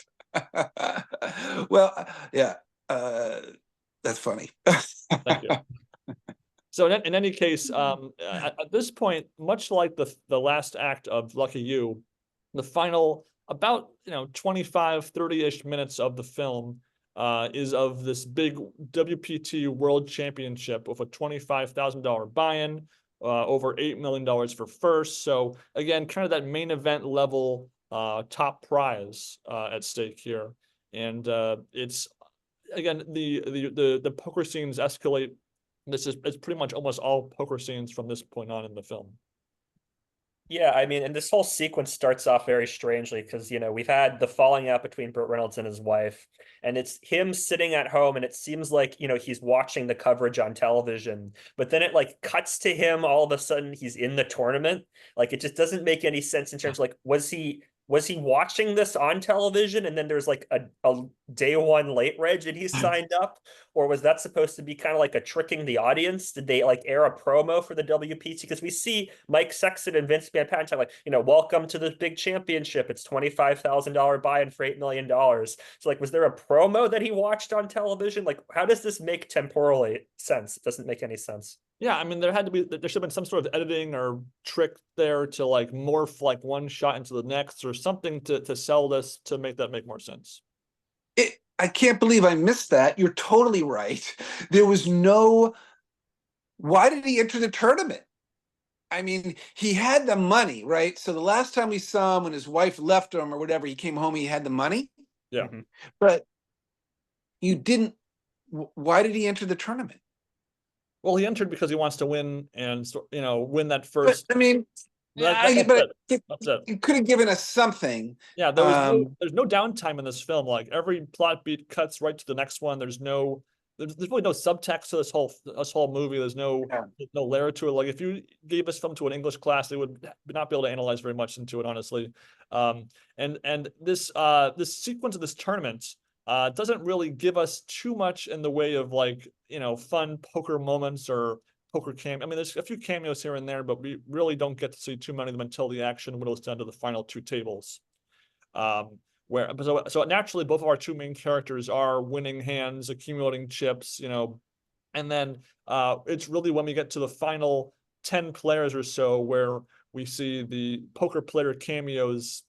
Well, yeah, that's funny. Thank you. So in any case, at this point, much like the last act of Lucky You, the final about 25, 30-ish minutes of the film is of this big WPT World Championship with a $25,000 buy-in, over $8 million for first. So again, kind of that main event level top prize at stake here. And it's again, the poker scenes escalate. It's pretty much almost all poker scenes from this point on in the film. Yeah, I mean, and this whole sequence starts off very strangely because, you know, we've had the falling out between Burt Reynolds and his wife, and it's him sitting at home, and it seems like, you know, he's watching the coverage on television, but then it like cuts to him all of a sudden he's in the tournament. Like it just doesn't make any sense in terms of like, was he watching this on television and then there's like a day one late reg and he signed up? Or was that supposed to be kind of like a tricking the audience? Did they like air a promo for the WPT? Because we see Mike Sexton and Vince McMahon like, you know, welcome to the big championship. It's $25,000 buy-in for $8 million. So like, was there a promo that he watched on television? Like, how does this make temporally sense? It doesn't make any sense. Yeah, I mean, there should have been some sort of editing or trick there to like morph like one shot into the next or something to sell this to make that make more sense. I can't believe I missed that. You're totally right. There was no, why did he enter the tournament? I mean, he had the money, right? So the last time we saw him when his wife left him or whatever, he came home, he had the money. Yeah. Mm-hmm. But you didn't, why did he enter the tournament? Well, he entered because he wants to win and, you know, win that first. But, I mean, that's it. You could have given us something. Yeah, there's no downtime in this film. Like every plot beat cuts right to the next one. There's really no subtext to this whole movie. There's no layer to it. Like if you gave this film to an English class, they would not be able to analyze very much into it, honestly. And this sequence of this tournament doesn't really give us too much in the way of like, you know, fun poker moments or poker I mean, there's a few cameos here and there, but we really don't get to see too many of them until the action whittles down to the final two tables. So naturally both of our two main characters are winning hands, accumulating chips, you know, and then it's really when we get to the final 10 players or so where we see the poker player cameos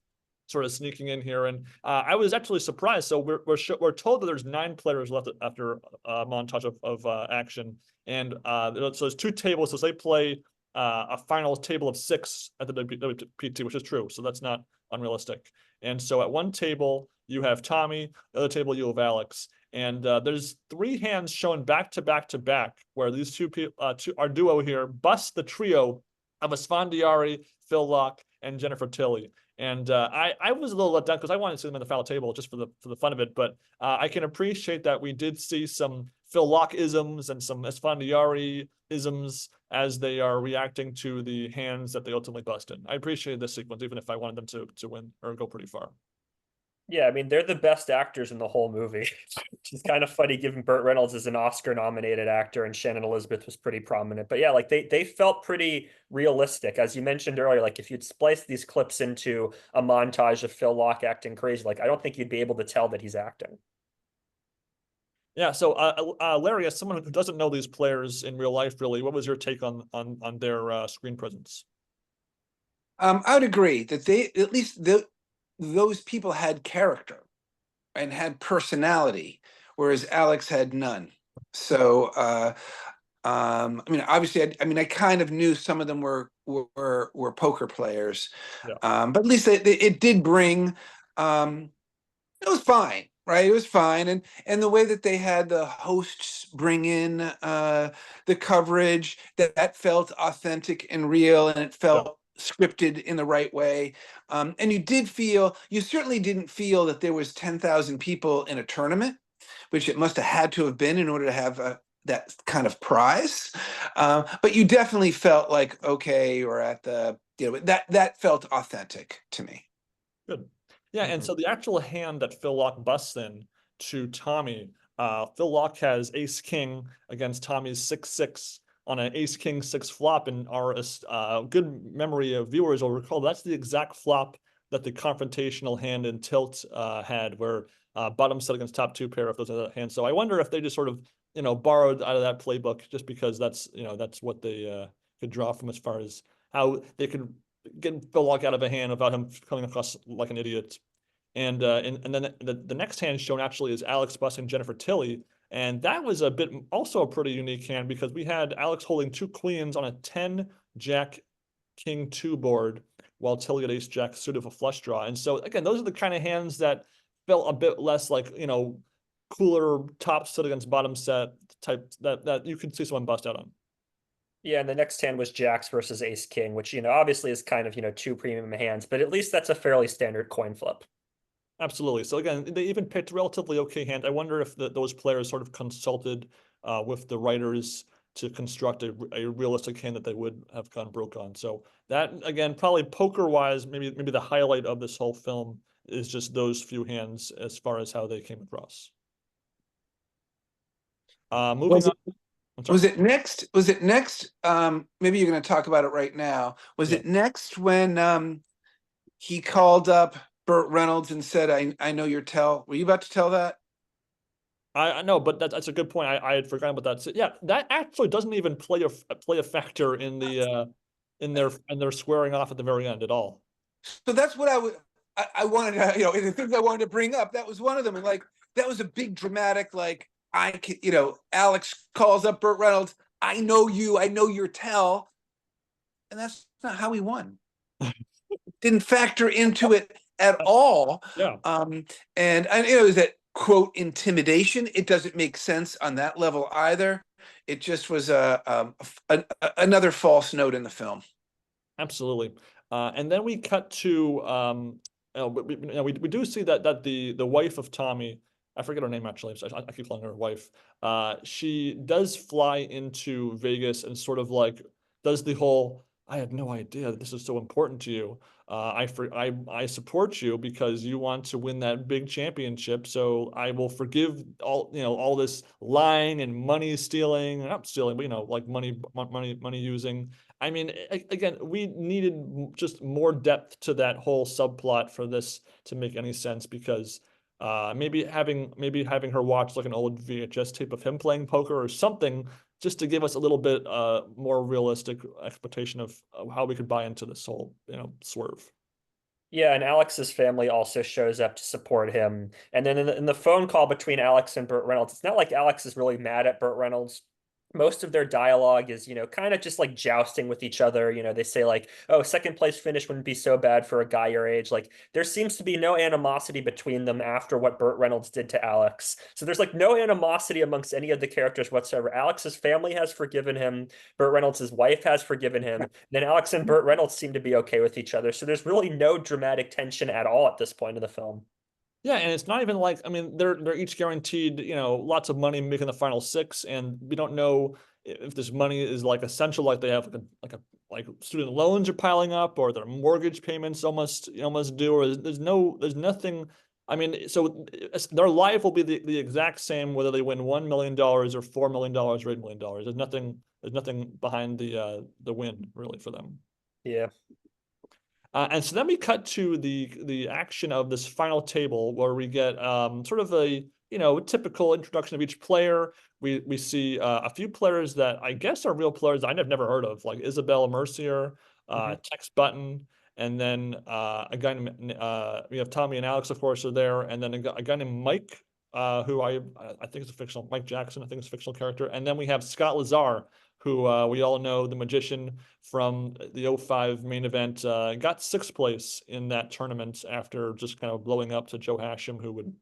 sort of sneaking in here. And I was actually surprised. So we're told that there's 9 players left after a montage of action. And so there's 2 tables. So they play a final table of 6 at the WPT, which is true. So that's not unrealistic. And so at one table, you have Tommy, the other table, you have Alex. And there's 3 hands shown back to back to back where these two people, our duo here, bust the trio of Esfandiari, Phil Laak, and Jennifer Tilly. And I was a little let down because I wanted to see them in the final table just for the fun of it. But I can appreciate that we did see some Phil Laak isms and some Esfandiari isms as they are reacting to the hands that they ultimately busted. I appreciated this sequence, even if I wanted them to win or go pretty far. Yeah, I mean, they're the best actors in the whole movie. Which is kind of funny given Burt Reynolds is an Oscar-nominated actor and Shannon Elizabeth was pretty prominent. But yeah, like they felt pretty realistic. As you mentioned earlier, like if you'd splice these clips into a montage of Phil Laak acting crazy, like I don't think you'd be able to tell that he's acting. Yeah, so Larry, as someone who doesn't know these players in real life, really, what was your take on their screen presence? I would agree that those people had character and had personality, whereas Alex had none. So, I mean, obviously, I kind of knew some of them were poker players, Yeah. but at least it did bring. It was fine, right? It was fine, and the way that they had the hosts bring in the coverage that felt authentic and real, and it felt scripted in the right way. And you certainly didn't feel that there was 10,000 people in a tournament, which it must have had to have been in order to have that kind of prize. But you definitely felt like, okay, or at the, you know, that felt authentic to me. Good. Yeah, and so the actual hand that Phil Laak busts in to Tommy, Phil Laak has ace king against Tommy's 6-6 on an ace king 6 flop, and our good memory of viewers will recall that's the exact flop that the confrontational hand in Tilt had, where bottom set against top 2 pair of those other hands. So I wonder if they just sort of, you know, borrowed out of that playbook just because that's, you know, that's what they could draw from as far as how they could get Phil Laak out of a hand without him coming across like an idiot. And then the next hand shown actually is Alex busting Jennifer Tilly. And that was also a pretty unique hand because we had Alex holding 2 queens on a 10 Jack King 2 board while Tilly had ace Jack suited of a flush draw. And so again, those are the kind of hands that felt a bit less like, you know, cooler top set against bottom set type that you can see someone bust out on. Yeah, and the next hand was Jacks versus Ace King, which, obviously is kind of, two premium hands, but at least that's a fairly standard coin flip. Absolutely. So again, they even picked relatively okay hand. I wonder if those players sort of consulted with the writers to construct a realistic hand that they would have gone broke on. So that, again, probably poker wise, maybe the highlight of this whole film is just those few hands as far as how they came across. Moving on. Was it next? Was it next? Maybe you're going to talk about it right now. Was it next when he called up Burt Reynolds and said, I know your tell. Were you about to tell that? I know, but that's a good point. I had forgotten about that. So, yeah, that actually doesn't even play a factor in the in their squaring off at the very end at all. So that's what I wanted to, the things I wanted to bring up, that was one of them. And like, that was a big dramatic, like, Alex calls up Burt Reynolds. I know you, I know your tell. And that's not how he won. Didn't factor into it at all. Yeah. And is that quote intimidation? It doesn't make sense on that level either. It just was another false note in the film. Absolutely. And then we cut to we do see that the wife of Tommy, I forget her name actually, so I keep calling her wife. She does fly into Vegas and sort of like does the whole, I had no idea that this is so important to you. I support you because you want to win that big championship. So I will forgive all this lying and money stealing, not stealing, but like money using. I mean, again, we needed just more depth to that whole subplot for this to make any sense, because maybe having her watch like an old VHS tape of him playing poker or something, just to give us a little bit more realistic expectation of how we could buy into this whole swerve. Yeah, and Alex's family also shows up to support him. And then in the phone call between Alex and Burt Reynolds, it's not like Alex is really mad at Burt Reynolds. Most of their dialogue is, kind of just like jousting with each other. They say like, oh, second place finish wouldn't be so bad for a guy your age. Like, there seems to be no animosity between them after what Burt Reynolds did to Alex. So there's like no animosity amongst any of the characters whatsoever. Alex's family has forgiven him. Burt Reynolds' wife has forgiven him. Then Alex and Burt Reynolds seem to be okay with each other. So there's really no dramatic tension at all at this point in the film. Yeah, and it's not even like, I mean, they're each guaranteed, lots of money making the final six, and we don't know if this money is like essential, like they have like student loans are piling up, or their mortgage payments almost due, or there's nothing. I mean, so their life will be the exact same whether they win $1 million or $4 million or $8 million. There's nothing behind the win really for them. Yeah. And so then we cut to the action of this final table, where we get sort of a typical introduction of each player. We see a few players that I guess are real players I've never heard of, like Isabella Mercier, Tex Button, and then a guy named we have Tommy and Alex, of course, are there, and then a guy named Mike, who I think is a fictional, Mike Jackson, I think is a fictional character, and then we have Scott Lazar, who we all know, the magician from the 05 main event, got sixth place in that tournament after just kind of blowing up to Joe Hashem, who would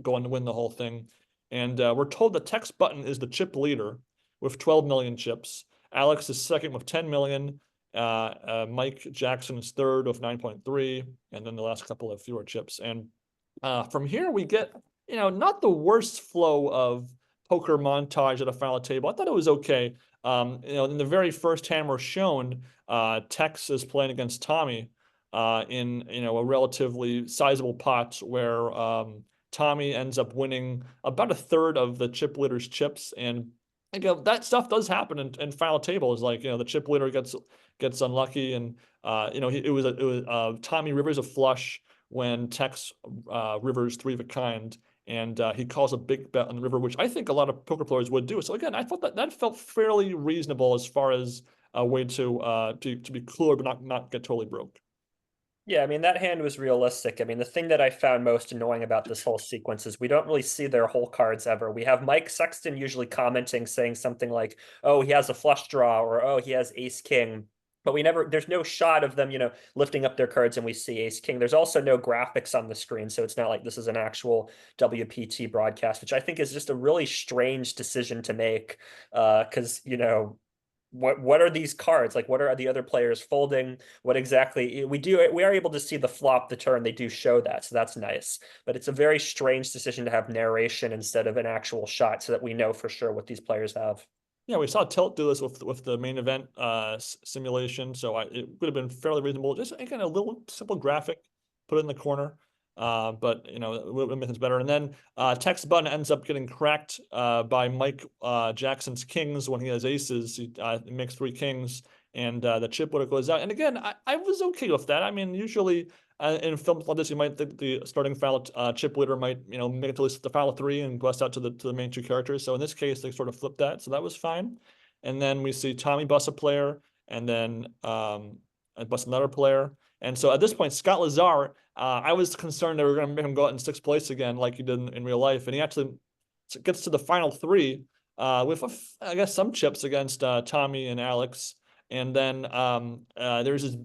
go on to win the whole thing. And we're told that Tex Button is the chip leader with 12 million chips. Alex is second with 10 million. Mike Jackson is third with 9.3, and then the last couple have fewer chips. And from here we get, not the worst flow of poker montage at a final table. I thought it was okay. In the very first hand we're shown, Tex is playing against Tommy in a relatively sizable pot, where Tommy ends up winning about a third of the chip leader's chips. And that stuff does happen in final tables. Like, the chip leader gets unlucky, and it was Tommy rivers a flush when Tex rivers three of a kind. And he calls a big bet on the river, which I think a lot of poker players would do. So again, I thought that felt fairly reasonable as far as a way to be cooler but not get totally broke. Yeah, I mean, that hand was realistic. I mean, the thing that I found most annoying about this whole sequence is we don't really see their whole cards ever. We have Mike Sexton usually commenting, saying something like, oh, he has a flush draw, or oh, he has ace king. but there's no shot of them, lifting up their cards and we see ace king. There's also no graphics on the screen, so it's not like this is an actual WPT broadcast, which I think is just a really strange decision to make, because what are these cards, like what are the other players folding, what exactly we are able to see the flop, the turn, they do show that, so that's nice, but it's a very strange decision to have narration instead of an actual shot so that we know for sure what these players have. Yeah, we saw Tilt do this with the main event simulation, so it would have been fairly reasonable. Just again, a little simple graphic, put it in the corner, but it would make things better. And then text button ends up getting cracked by Mike Jackson's kings when he has aces. He makes 3 kings, and the chip would goes out. And again, I was okay with that. I mean, usually in films like this, you might think the starting file chip leader might make it to at least the file of 3 and bust out to the main 2 characters. So in this case, they sort of flipped that, so that was fine. And then we see Tommy bust a player, and then bust another player. And so at this point, Scott Lazar, I was concerned they were going to make him go out in 6th place again, like he did in real life, and he actually gets to the final 3 with I guess some chips against Tommy and Alex. And then there's this,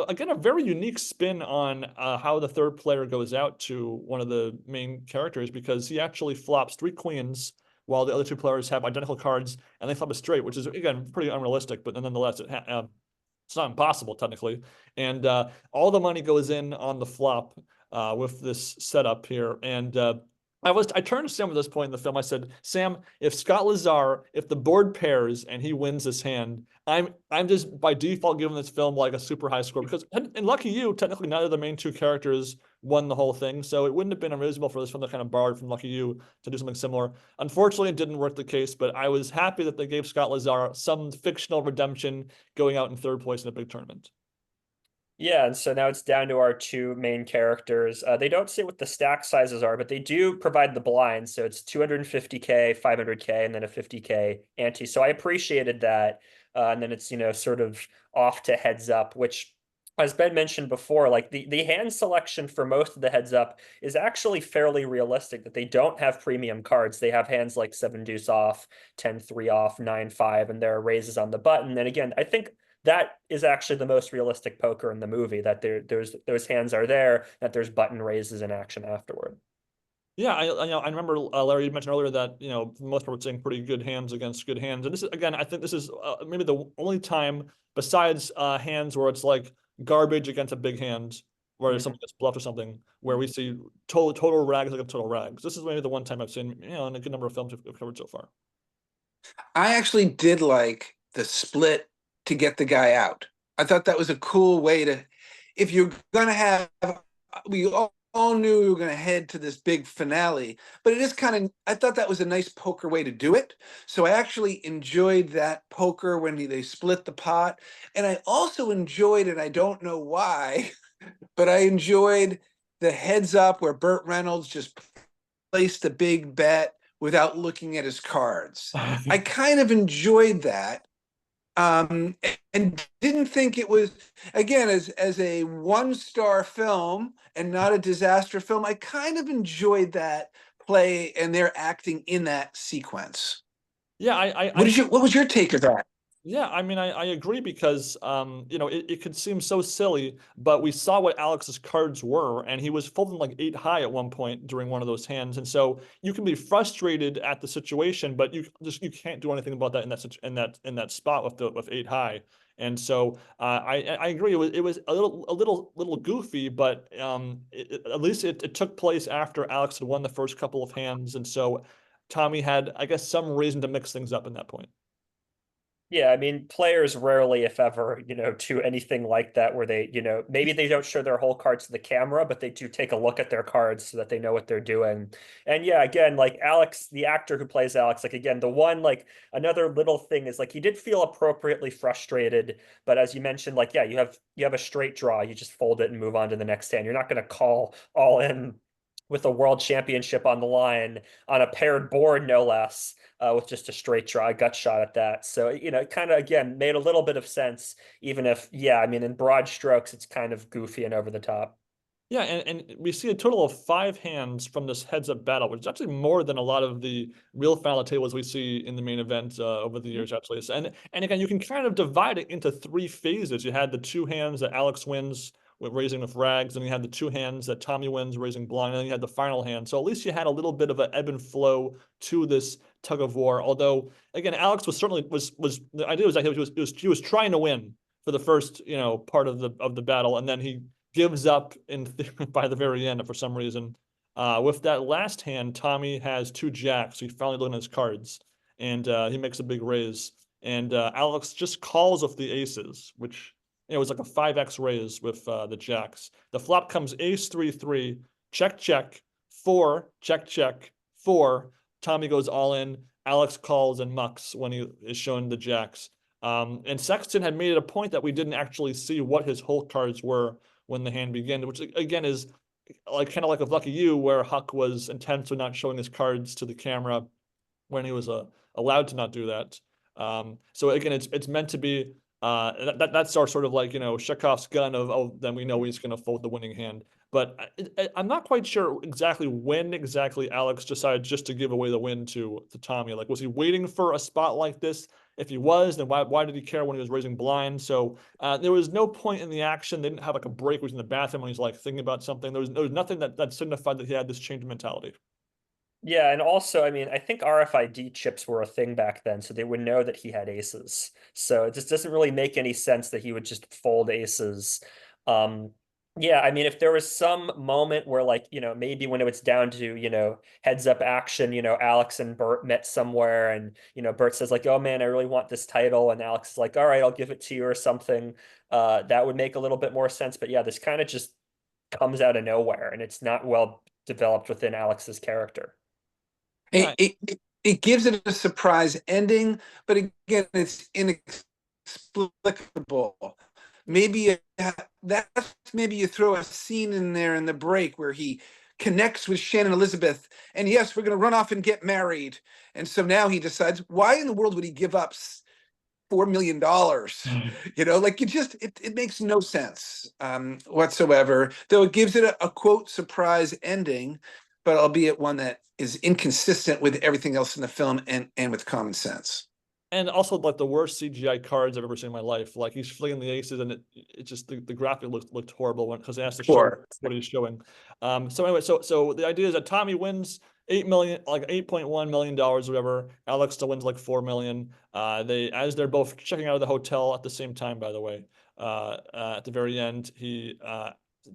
again, a very unique spin on how the 3rd player goes out to one of the main characters, because he actually flops 3 queens while the other 2 players have identical cards, and they flop a straight, which is, again, pretty unrealistic, but nonetheless, it's not impossible technically. And all the money goes in on the flop with this setup here. And I turned to Sam at this point in the film. I said, Sam, if Scott Lazar, if the board pairs and he wins this hand, I'm just by default giving this film like a super high score, because and lucky you, technically neither of the main 2 characters won the whole thing, so it wouldn't have been unreasonable for this film to kind of borrow from Lucky You to do something similar. Unfortunately, it didn't work the case, but I was happy that they gave Scott Lazar some fictional redemption going out in 3rd place in a big tournament. Yeah, and so now it's down to our 2 main characters. They don't say what the stack sizes are, but they do provide the blinds. So it's 250K, 500K, and then a 50K ante. So I appreciated that. And then it's, sort of off to heads up, which, as Ben mentioned before, like the hand selection for most of the heads up is actually fairly realistic, that they don't have premium cards. They have hands like 7 deuce off, 10-3 off, 9-5, and there are raises on the button. And again, I think that is actually the most realistic poker in the movie, that there's those hands are there, that there's button raises in action afterward. Yeah, I remember Larry, you mentioned earlier that for the most part we're seeing pretty good hands against good hands, and this is, again, I think this is maybe the only time besides hands where it's like garbage against a big hand, where something gets bluffed or something, where we see total rags like a total rags. This is maybe the one time I've seen in a good number of films we've covered so far. I actually did like the split to get the guy out. I thought that was a cool way to, if you're gonna have, we all knew we were going to head to this big finale, but it is kind of, I thought that was a nice poker way to do it. So I actually enjoyed that poker when they split the pot. And I also enjoyed, and I don't know why, but I enjoyed the heads up where Burt Reynolds just placed a big bet without looking at his cards. I kind of enjoyed that. And didn't think it was, again, as a 1-star film and not a disaster film, I kind of enjoyed that play and their acting in that sequence. Yeah, what was your take of that? Yeah, I mean, I agree, because it could seem so silly, but we saw what Alex's cards were, and he was folding like 8 high at one point during one of those hands, and so you can be frustrated at the situation, but you can't do anything about that in that spot with 8 high. And so I agree. It was a little goofy, but at least it took place after Alex had won the first couple of hands, and so Tommy had, I guess, some reason to mix things up in that point. Yeah, I mean, players rarely, if ever, do anything like that where they, maybe they don't show their whole cards to the camera, but they do take a look at their cards so that they know what they're doing. And yeah, again, like Alex, the actor who plays Alex, like, again, another little thing is like he did feel appropriately frustrated, but as you mentioned, like, yeah, you have a straight draw, you just fold it and move on to the next hand. You're not going to call all in with a world championship on the line on a paired board, no less, with just a straight draw, a gut shot at that. So, it kind of, again, made a little bit of sense, even if, yeah, I mean, in broad strokes, it's kind of goofy and over the top. Yeah, and we see a total of 5 hands from this heads-up battle, which is actually more than a lot of the real final tables we see in the main event over the years, actually. So, and again, you can kind of divide it into 3 phases. You had the 2 hands that Alex wins with raising with rags, and you had the 2 hands that Tommy wins raising blind, and then you had the final hand. So at least you had a little bit of an ebb and flow to this tug of war. Although, again, Alex was certainly was the idea was that he was trying to win for the first part of the battle, and then he gives up by the very end for some reason. With that last hand, Tommy has 2 jacks. So he finally looking at his cards, and he makes a big raise. And Alex just calls with the aces, which was like a 5x raise with the jacks. The flop comes ace 3-3, check check, 4 check check, 4. Tommy goes all in. Alex calls and mucks when he is shown the jacks. And Sexton had made it a point that we didn't actually see what his whole cards were when the hand began, which again is like kind of like with Lucky You, where Huck was intentionally not showing his cards to the camera when he was allowed to not do that. So again, it's meant to be that's our sort of like Chekhov's gun of, oh, then we know he's going to fold the winning hand. But I'm not quite sure exactly when Alex decided just to give away the win to Tommy. Like, was he waiting for a spot like this? If he was, then why did he care when he was raising blind? So there was no point in the action. They didn't have like a break. He was in the bathroom when he's like thinking about something. There was nothing that signified that he had this change of mentality. Yeah, and also, I mean, I think RFID chips were a thing back then, so they would know that he had aces. So it just doesn't really make any sense that he would just fold aces. Yeah, I mean, if there was some moment where, like, maybe when it was down to, heads up action, Alex and Burt met somewhere, and, Burt says, like, oh man, I really want this title. And Alex is like, all right, I'll give it to you or something. That would make a little bit more sense. But yeah, this kind of just comes out of nowhere, and it's not well developed within Alex's character. It gives it a surprise ending, but again, it's inexplicable. Maybe maybe you throw a scene in there in the break where he connects with Shannon Elizabeth, and yes, we're going to run off and get married. And so now he decides, why in the world would he give up $4 million? Like it makes no sense whatsoever. Though it gives it a quote surprise ending, but albeit one that is inconsistent with everything else in the film and with common sense. And also like the worst CGI cards I've ever seen in my life. Like he's flinging the aces, and it just the graphic looked horrible because he has to show what he's showing. So anyway, so the idea is that Tommy wins 8 million, like $8.1 million or whatever. Alex still wins like 4 million. They're both checking out of the hotel at the same time, by the way. At the very end,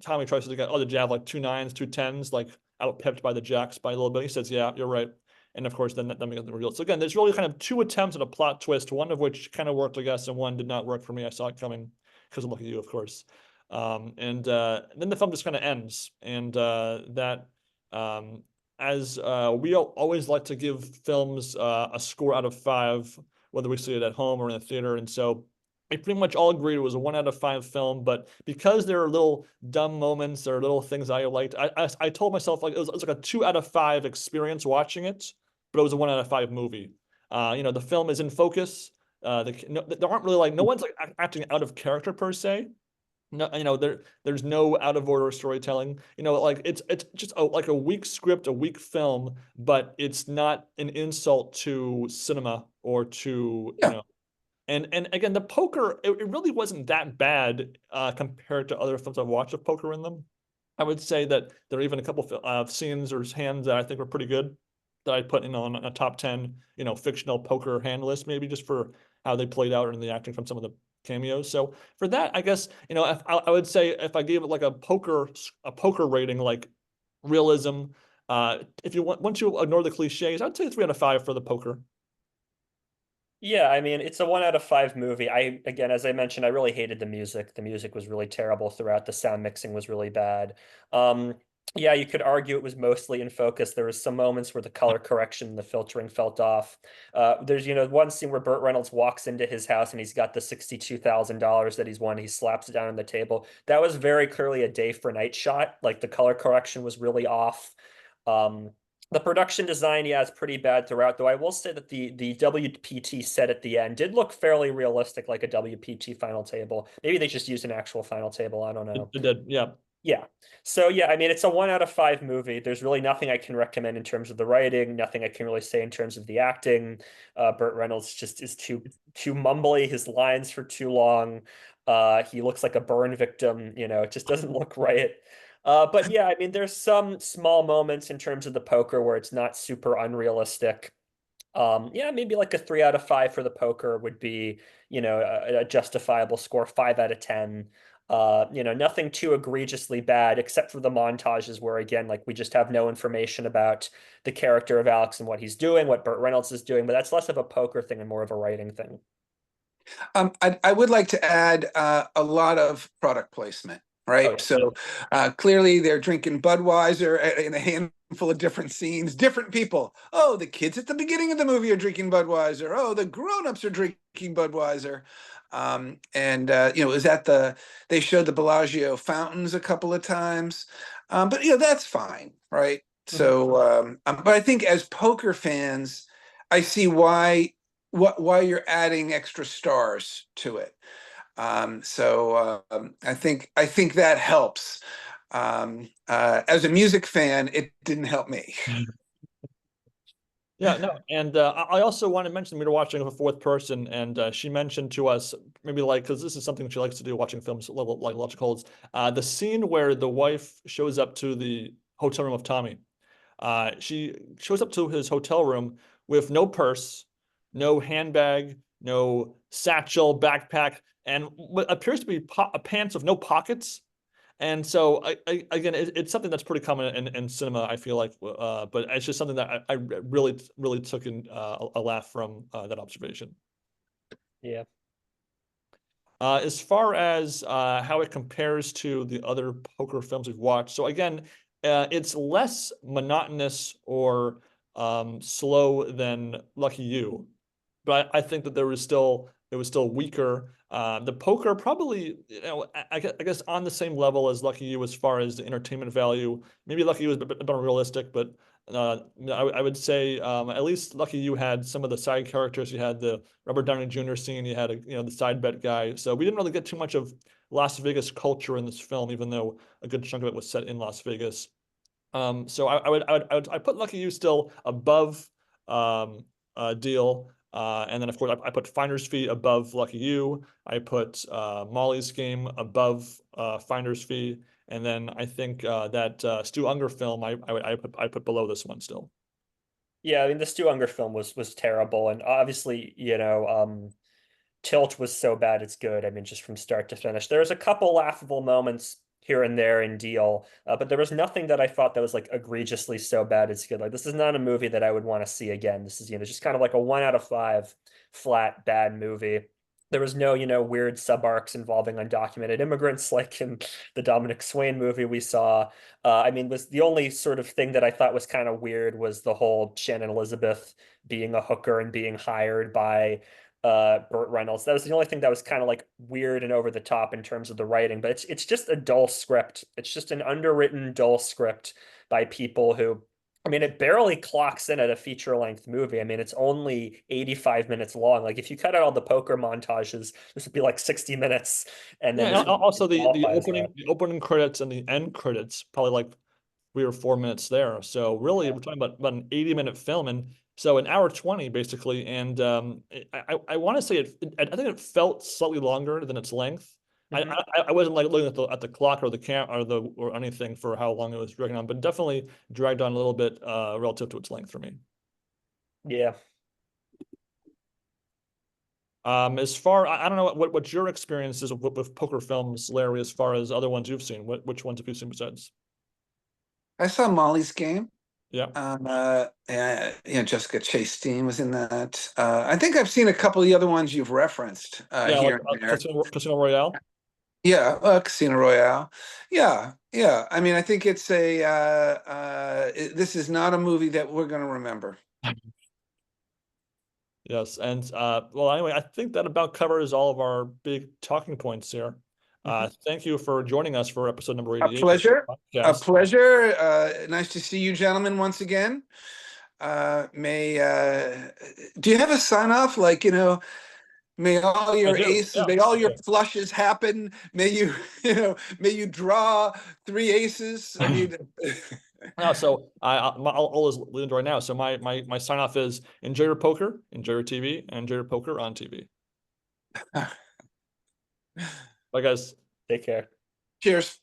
Tommy tries to get, oh, did you have like 2 9s, 2 10s, like out pipped by the jacks by a little bit. He says, yeah, you're right. And of course, then we got the reveal. So again, there's really kind of 2 attempts at a plot twist, one of which kind of worked, I guess, and one did not work for me. I saw it coming because of Lucky You, of course. And then the film just kind of ends. And as we always like to give films a score out of 5, whether we see it at home or in a theater. And so we pretty much all agreed it was a 1 out of 5 film, but because there are little dumb moments, there are little things I liked, I told myself like it was like a 2 out of 5 experience watching it, but it was a 1 out of 5 movie. The film is in focus. There aren't really no one's like acting out of character per se. No, there's no out of order storytelling. Like it's just like a weak script, a weak film, but it's not an insult to cinema or to And again, the poker, it really wasn't that bad compared to other films I've watched with poker in them. I would say that there are even a couple of scenes or hands that I think were pretty good that I put in on a top 10, fictional poker hand list, maybe just for how they played out in the acting from some of the cameos. So for that, I guess, if I would say if I gave it like a poker rating, like realism, if you once you ignore the cliches, I'd say 3 out of 5 for the poker. Yeah, I mean, it's a 1 out of 5 movie. Again, as I mentioned, I really hated the music. The music was really terrible throughout. The sound mixing was really bad. Yeah, you could argue it was mostly in focus. There was some moments where the color correction and the filtering felt off. There's, one scene where Burt Reynolds walks into his house and he's got the $62,000 that he's won. He slaps it down on the table. That was very clearly a day for night shot. Like the color correction was really off. The production design, yeah, is pretty bad throughout, though I will say that the WPT set at the end did look fairly realistic, like a WPT final table. Maybe they just used an actual final table. I don't know. It did, yeah. Yeah. So yeah, I mean, it's a 1 out of 5 movie. There's really nothing I can recommend in terms of the writing, nothing I can really say in terms of the acting. Burt Reynolds just is too mumbly. His lines for too long. He looks like a burn victim. It just doesn't look right. But yeah, I mean, there's some small moments in terms of the poker where it's not super unrealistic. Yeah, maybe like a 3 out of 5 for the poker would be, a justifiable score. 5 out of 10. Nothing too egregiously bad, except for the montages where, again, like we just have no information about the character of Alex and what he's doing, what Burt Reynolds is doing. But that's less of a poker thing and more of a writing thing. I would like to add a lot of product placement, right? Oh, So clearly they're drinking Budweiser in a handful of different scenes, different people. Oh, the kids at the beginning of the movie are drinking Budweiser. Oh, the grown-ups are drinking Budweiser. Is that they showed the Bellagio fountains a couple of times. But that's fine, right? So, but I think as poker fans, I see why you're adding extra stars to it. I think that helps. As a music fan, it didn't help me. Yeah, no, and I also want to mention we were watching with a fourth person, and she mentioned to us maybe like because this is something she likes to do, watching films like Logic Holds, the scene where the wife shows up to the hotel room of Tommy. She shows up to his hotel room with no purse, no handbag, no satchel, backpack, and what appears to be pants with no pockets. And so again, it's something that's pretty common in cinema, I feel like, but it's just something that I really, really took in a laugh from that observation. Yeah. As far as how it compares to the other poker films we've watched, so again, it's less monotonous or slow than Lucky You, but I think that it was still weaker. The poker probably, I guess on the same level as Lucky You as far as the entertainment value. Maybe Lucky You was a bit more realistic, but I would say at least Lucky You had some of the side characters. You had the Robert Downey Jr. scene. You had the side bet guy. So we didn't really get too much of Las Vegas culture in this film, even though a good chunk of it was set in Las Vegas. So I put Lucky You still above Deal. And then, of course, I put Finder's Fee above Lucky You. I put Molly's Game above Finder's Fee. And then I think that Stu Unger film I put below this one still. Yeah, I mean, the Stu Unger film was terrible, and obviously, Tilt was so bad it's good. I mean, just from start to finish. There's a couple laughable moments here and there in Deal, but there was nothing that I thought that was like egregiously so bad it's good. Like this is not a movie that I would want to see again. This is just kind of like a 1 out of 5 flat bad movie. There was no weird sub arcs involving undocumented immigrants like in the Dominic Swain movie we saw. I mean, was the only sort of thing that I thought was kind of weird was the whole Shannon Elizabeth being a hooker and being hired by Burt Reynolds. That was the only thing that was kind of like weird and over the top in terms of the writing, but it's just a dull script. It's just an underwritten, dull script by people who, I mean, it barely clocks in at a feature-length movie. I mean, it's only 85 minutes long. Like if you cut out all the poker montages, this would be like 60 minutes. And then Yeah, and also the that. opening credits and the end credits probably like 3 or 4 minutes there. So really, we're talking about an 80-minute film, and so an hour 20 basically. And I want to say I think it felt slightly longer than its length. Mhm. I wasn't like looking at the clock or the cam or anything for how long it was dragging on, but definitely dragged on a little bit relative to its length for me. Yeah. As far I don't know what your experience is with poker films, Larry, as far as other ones you've seen. Which ones have you seen besides? I saw Molly's Game. Yeah. Jessica Chastain was in that. I think I've seen a couple of the other ones you've referenced Yeah, here like and there. Casino Royale. Yeah, Casino Royale. Yeah. I mean, I think it's this is not a movie that we're going to remember. Yes, and well, anyway, I think that about covers all of our big talking points here. Thank you for joining us for episode number 88. A pleasure. A Podcast. pleasure. Nice to see you, gentlemen, once again. Do you have a sign off? Like, May all your do, aces, yeah, may all I your do. flushes happen. May you, may you draw 3 aces. I mean, No, so I'll just leave it right now. So my sign off is enjoy your poker, enjoy your TV, and enjoy your poker on TV. Bye, guys. Take care. cheers.